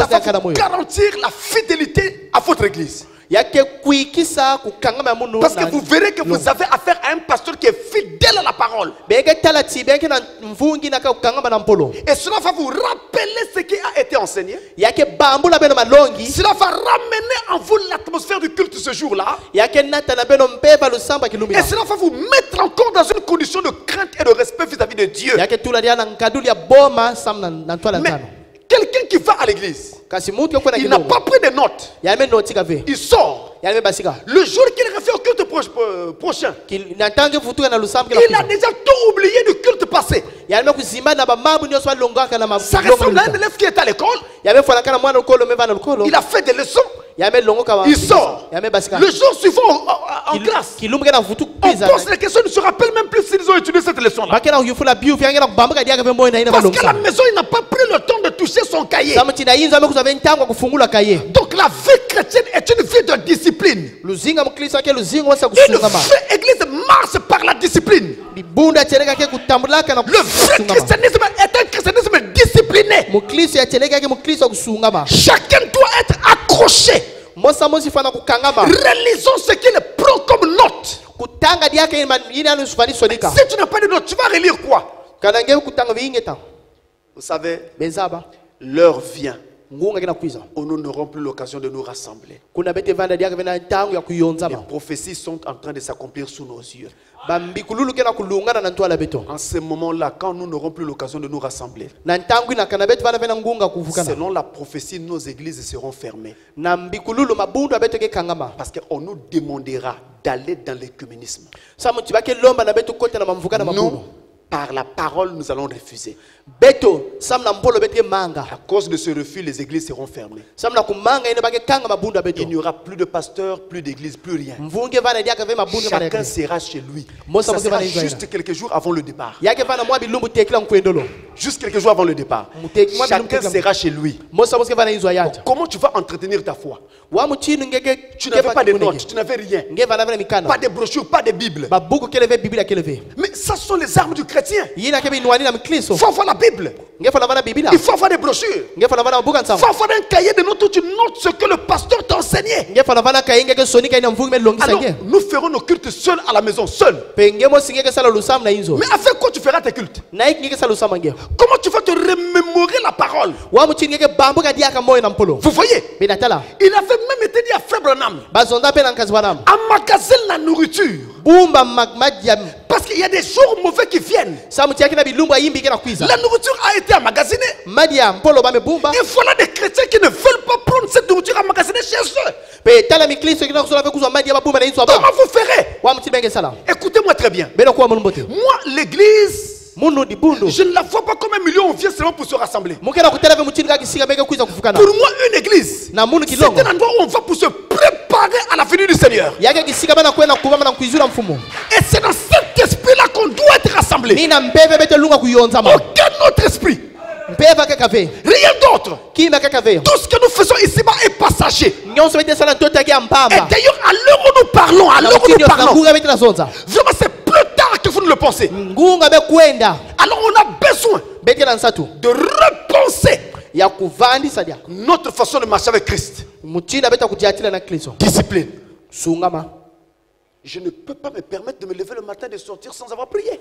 va vous garantir la fidélité à votre église. Parce que vous verrez que vous avez affaire à un pasteur qui est fidèle à la parole. Et cela va vous rappeler ce qui a été enseigné. Cela va ramener en vous l'atmosphère du culte ce jour-là. Et cela va vous mettre encore dans une condition de crainte et de respect vis-à-vis de Dieu. Mais quelqu'un qui va à l'église, il n'a pas pris de notes. Il sort. Le jour qu'il refait au culte prochain, il a déjà tout oublié du culte passé. Ça ressemble à un élève qui est à l'école. Il a fait des leçons. Il sort. Le jour suivant en classe, on pose les questions, il ne se rappelle même plus s'ils ont étudié cette leçon-là. Parce qu'à la maison, il n'a pas pris le temps de toucher son cahier. Donc la vie chrétienne est une vie de discipline. Une vraie église marche par la discipline. Le vrai christianisme est un christianisme discipliné. Chacun doit être accroché. Relisons ce qu'il prend comme note. Si tu n'as pas de note, tu vas relire quoi? Vous savez, l'heure vient où nous n'aurons plus l'occasion de nous rassembler. Les prophéties sont en train de s'accomplir sous nos yeux. En ce moment-là, quand nous n'aurons plus l'occasion de nous rassembler, selon la prophétie, nos églises seront fermées. Parce qu'on nous demandera d'aller dans l'écuménisme. Nous, par la parole, nous allons refuser. À cause de ce refus, les églises seront fermées. Il n'y aura plus de pasteurs, plus d'églises, plus rien. Chacun sera chez lui. Ça sera juste quelques jours avant le départ. Juste quelques jours avant le départ. Chacun sera chez lui. Comment tu vas entretenir ta foi? Tu n'avais pas de notes, tu n'avais rien. Pas de brochures, pas de Bible. Mais ça sont les armes du chrétien. Il faut avoir la Bible. Il faut avoir des brochures. Il faut avoir un cahier de notes où tu notes ce que le pasteur t'a enseigné. Alors, nous ferons nos cultes seuls à la maison, seuls. Mais avec quoi tu feras tes cultes? Comment tu vas te remémorer la parole? Vous voyez? Il avait même été dit à Frère Branham, emmagasine la nourriture. Parce qu'il y a des jours mauvais qui viennent. La nourriture a été emmagasinée. Et voilà des chrétiens qui ne veulent pas prendre cette nourriture emmagasinée chez eux. Comment vous ferez? Écoutez-moi très bien. Moi, l'église, je ne la vois pas comme un million, on vient seulement pour se rassembler. Pour moi, une église, c'est un endroit où on va pour se préparer à la venue du Seigneur. Et c'est dans cet esprit-là qu'on doit être rassemblé. Aucun autre esprit. Rien d'autre. Tout ce que nous faisons ici-bas est passager. Et d'ailleurs, à l'heure où nous parlons, vraiment c'est plus tard que vous ne le pensez. Alors on a besoin de repenser notre façon de marcher avec Christ. Discipline. Je ne peux pas me permettre de me lever le matin et de sortir sans avoir prié.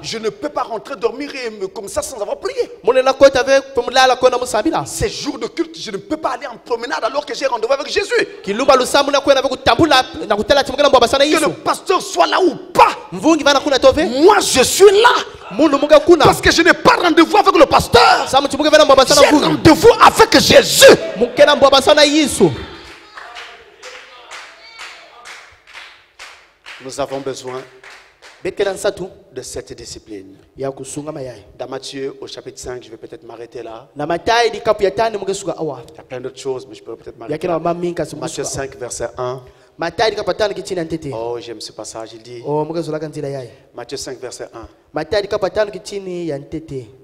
Je ne peux pas rentrer dormir comme ça sans avoir prié. Ces jours de culte, je ne peux pas aller en promenade alors que j'ai rendez-vous avec Jésus. Que le pasteur soit là ou pas, moi je suis là. Parce que je n'ai pas rendez-vous avec le pasteur. J'ai rendez-vous avec Jésus. Nous avons besoin de cette discipline. Dans Matthieu au chapitre 5, je vais peut-être m'arrêter là. Il y a plein d'autres choses, mais je peux peut-être m'arrêter là. Matthieu 5, verset 1. Oh, j'aime ce passage. Il dit, Matthieu 5, verset 1.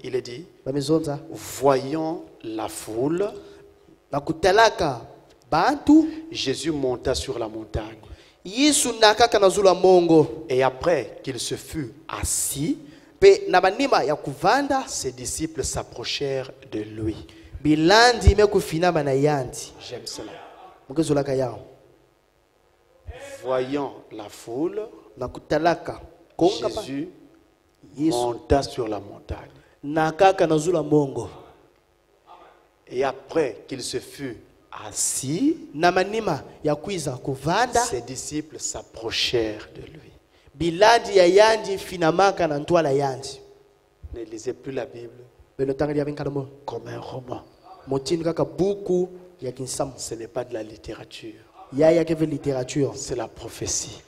Il est dit, voyant la foule, Jésus monta sur la montagne. Et après qu'il se fut assis, ses disciples s'approchèrent de lui. J'aime cela. Voyant la foule, Jésus monta sur la montagne. Et après qu'il se fut assis, ses disciples s'approchèrent de lui. Ne lisez plus la Bible comme un roman. Ce n'est pas de la littérature. C'est la prophétie.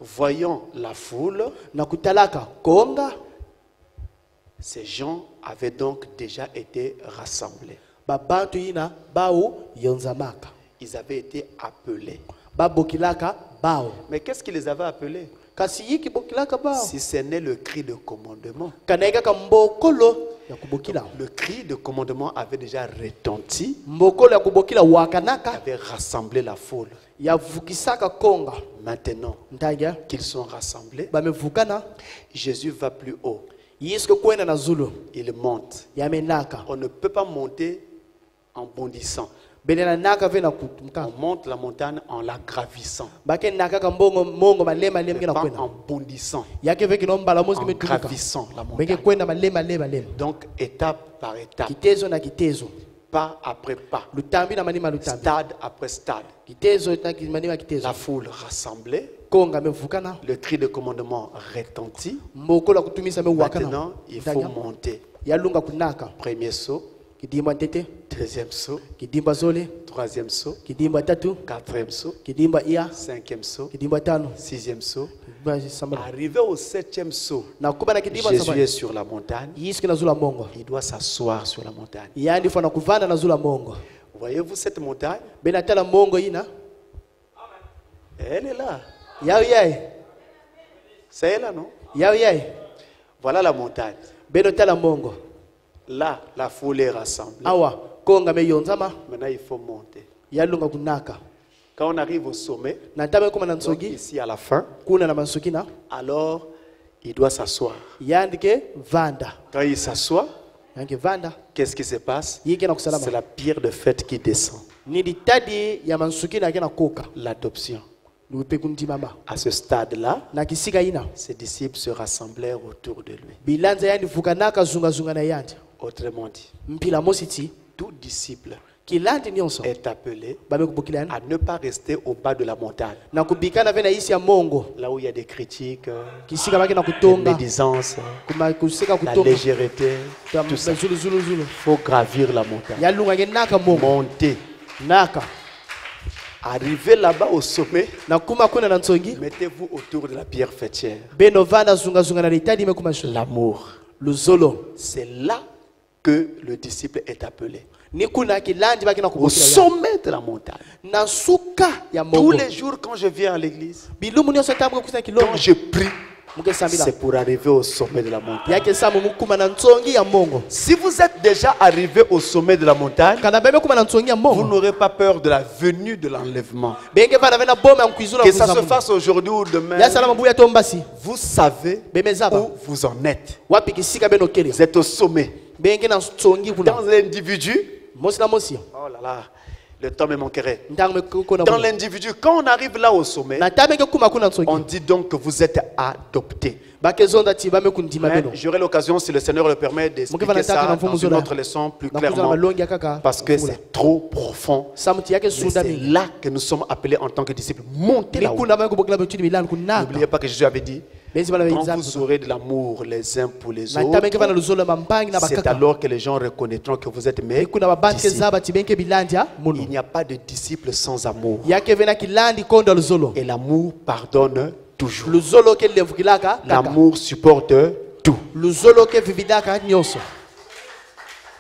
Voyant la foule, ces gens avaient donc déjà été rassemblés. Ils avaient été appelés. Mais qu'est-ce qui les avait appelés? Si ce n'est le cri de commandement. Le cri de commandement avait déjà retenti. Avait rassemblé la foule. Maintenant qu'ils sont rassemblés, Jésus va plus haut. Il monte. On ne peut pas monter en bondissant. On monte la montagne en la gravissant. Pas en bondissant. En gravissant la montagne. Donc étape par étape. Pas après pas. Stade après stade. La foule rassemblée. Le cri de commandement retentit. Maintenant, il faut monter. Premier saut. Deuxième saut. Troisième saut. Quatrième saut. Cinquième saut. Sixième saut. Arrivé au septième saut, Jésus est sur la montagne. Il doit s'asseoir sur la montagne. Voyez-vous cette montagne? Elle est là. C'est elle là, non? Voilà la montagne. Là, la foule est rassemblée. Maintenant, il faut monter. Quand on arrive au sommet, donc ici à la fin, alors il doit s'asseoir. Quand il s'assoit, qu'est-ce qui se passe? C'est la pierre de fête qui descend. L'adoption. À ce stade-là, ses disciples se rassemblèrent autour de lui. Autrement dit, tout disciple est appelé à ne pas rester au bas de la montagne. Là où il y a des critiques, des médisances, la légèreté, tout ça. Il faut gravir la montagne. Monter. Arrivez là-bas au sommet, mettez-vous autour de la pierre fêtière. L'amour. C'est là que le disciple est appelé. Au sommet de la montagne. Tous les jours quand je viens à l'église, quand je prie, c'est pour arriver au sommet de la montagne. Si vous êtes déjà arrivé au sommet de la montagne, vous n'aurez pas peur de la venue de l'enlèvement. Que ça se fasse aujourd'hui ou demain, vous savez où vous en êtes. Vous êtes au sommet. Dans un individu, oh là là, le temps me manquerait. Dans l'individu, quand on arrive là au sommet, on dit donc que vous êtes adoptés. J'aurai l'occasion, si le Seigneur le permet, d'expliquer ça dans une autre leçon plus clairement, parce que c'est trop profond. C'est là que nous sommes appelés en tant que disciples. Montez là-haut. N'oubliez pas que Jésus avait dit, quand vous aurez de l'amour les uns pour les autres, c'est alors que les gens reconnaîtront que vous êtes mes disciples. Il n'y a pas de disciples sans amour. Et l'amour pardonne toujours. L'amour supporte tout.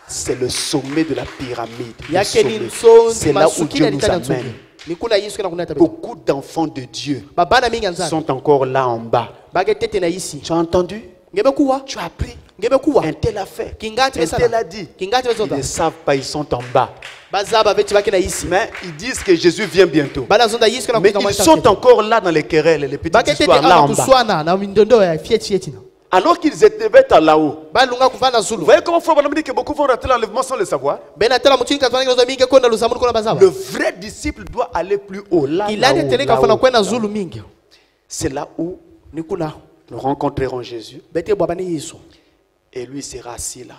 C'est le sommet de la pyramide. C'est là où Dieu nous amène. Beaucoup d'enfants de Dieu sont encore là en bas. Tu as entendu? Tu as appris? Un tel a fait. Un tel a dit. Ils ne savent pas, ils sont en bas. Mais ils disent que Jésus vient bientôt. Mais ils sont encore là dans les querelles, les petites histoires là en bas. Alors qu'ils étaient là-haut. Vous voyez comment Frère Branham dit que beaucoup vont rater l'enlèvement sans le savoir. Le vrai disciple doit aller plus haut. Là, c'est là où nous rencontrerons Jésus. Et lui sera assis là,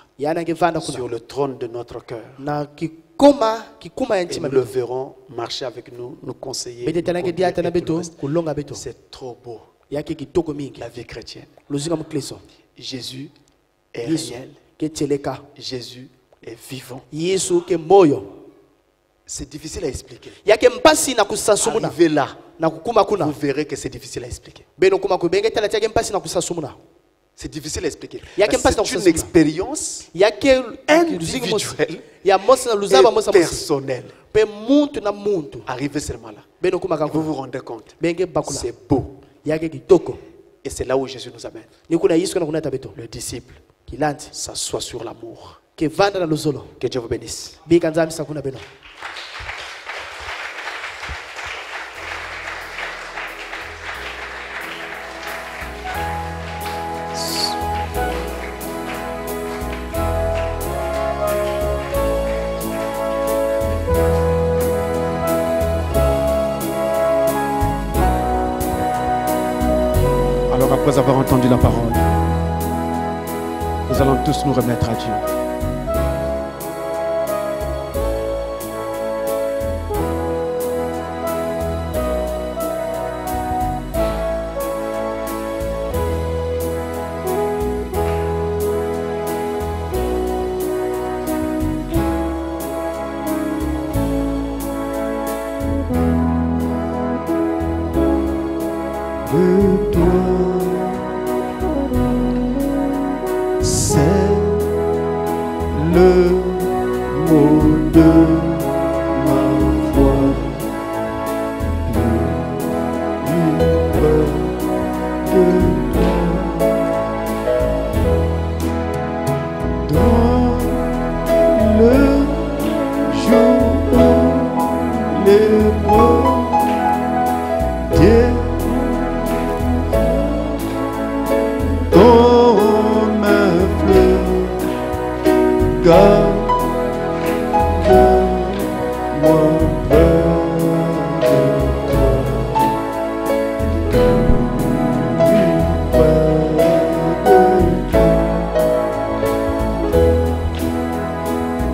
sur le trône de notre cœur. Et nous le verrons marcher avec nous, nous conseiller. C'est trop beau. La vie chrétienne. Jésus est réel. Jésus est vivant. C'est difficile à expliquer. Arrivé là, vous verrez que c'est difficile à expliquer. C'est difficile à expliquer. C'est une expérience individuelle et personnelle. Arrivez seulement là. Vous vous rendez compte. C'est beau. Et c'est là où Jésus nous amène. Le disciple s'assoit sur l'amour. Que Dieu vous bénisse. Après avoir entendu la parole, nous allons tous nous remettre à Dieu.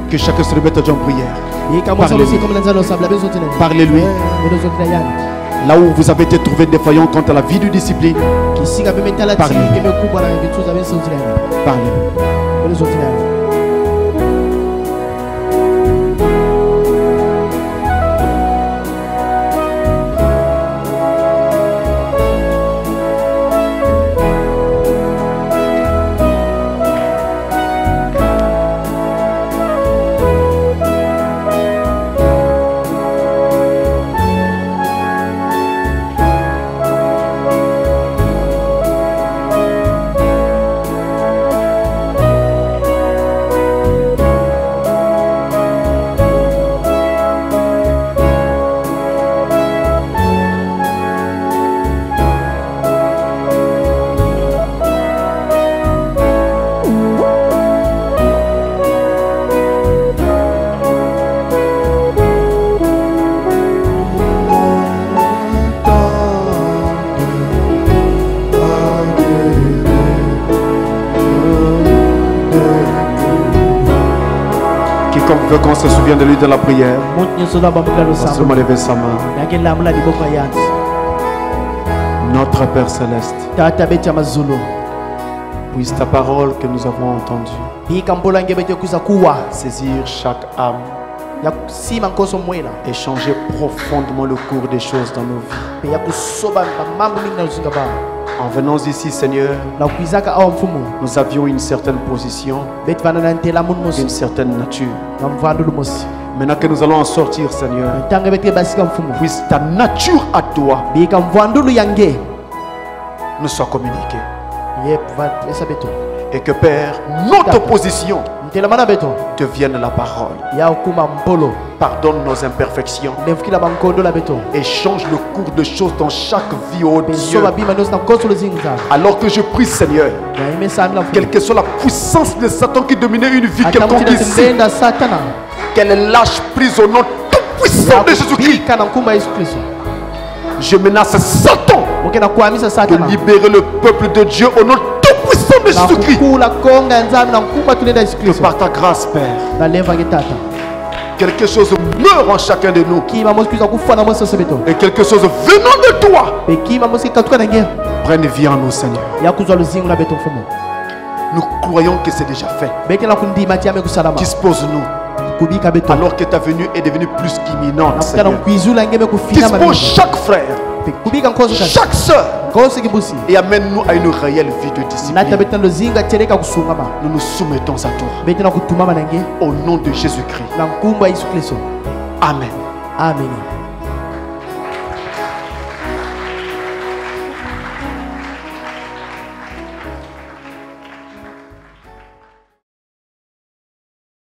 Que chacun se remette en prière. Parlez-lui. Là où vous avez été trouvé défaillant quant à la vie du disciple, parlez-lui. Parlez-lui. Quiconque veut qu'on se souvienne de lui dans la prière, va seulement lever sa main. Notre Père Céleste, puisse ta parole que nous avons entendue saisir chaque âme et changer profondément le cours des choses dans nos vies. En venant ici, Seigneur, nous avions une certaine position, une certaine nature. Maintenant que nous allons en sortir, Seigneur, puisse ta nature à toi nous soit communiquée. Et que, Père, notre position devienne la parole. Pardonne nos imperfections et change le cours de choses dans chaque vie, oh Dieu. Alors que je prie, Seigneur, quelle que soit la puissance de Satan qui dominait une vie quelconque ici, qu'elle lâche prise au nom tout puissant de Jésus-Christ. Je menace Satan de libérer le peuple de Dieu au nom tout puissant de Jésus-Christ. Que par ta grâce, Père, quelque chose meurt en chacun de nous et quelque chose venant de toi prenne vie en nous, Seigneur. Nous croyons que c'est déjà fait. Dispose-nous. Alors que ta venue est devenue plus qu'imminente, Seigneur. Dispose chaque frère, chaque soeur, et amène-nous à une réelle vie de discipline. Nous nous soumettons à toi. Au nom de Jésus-Christ. Amen. Amen.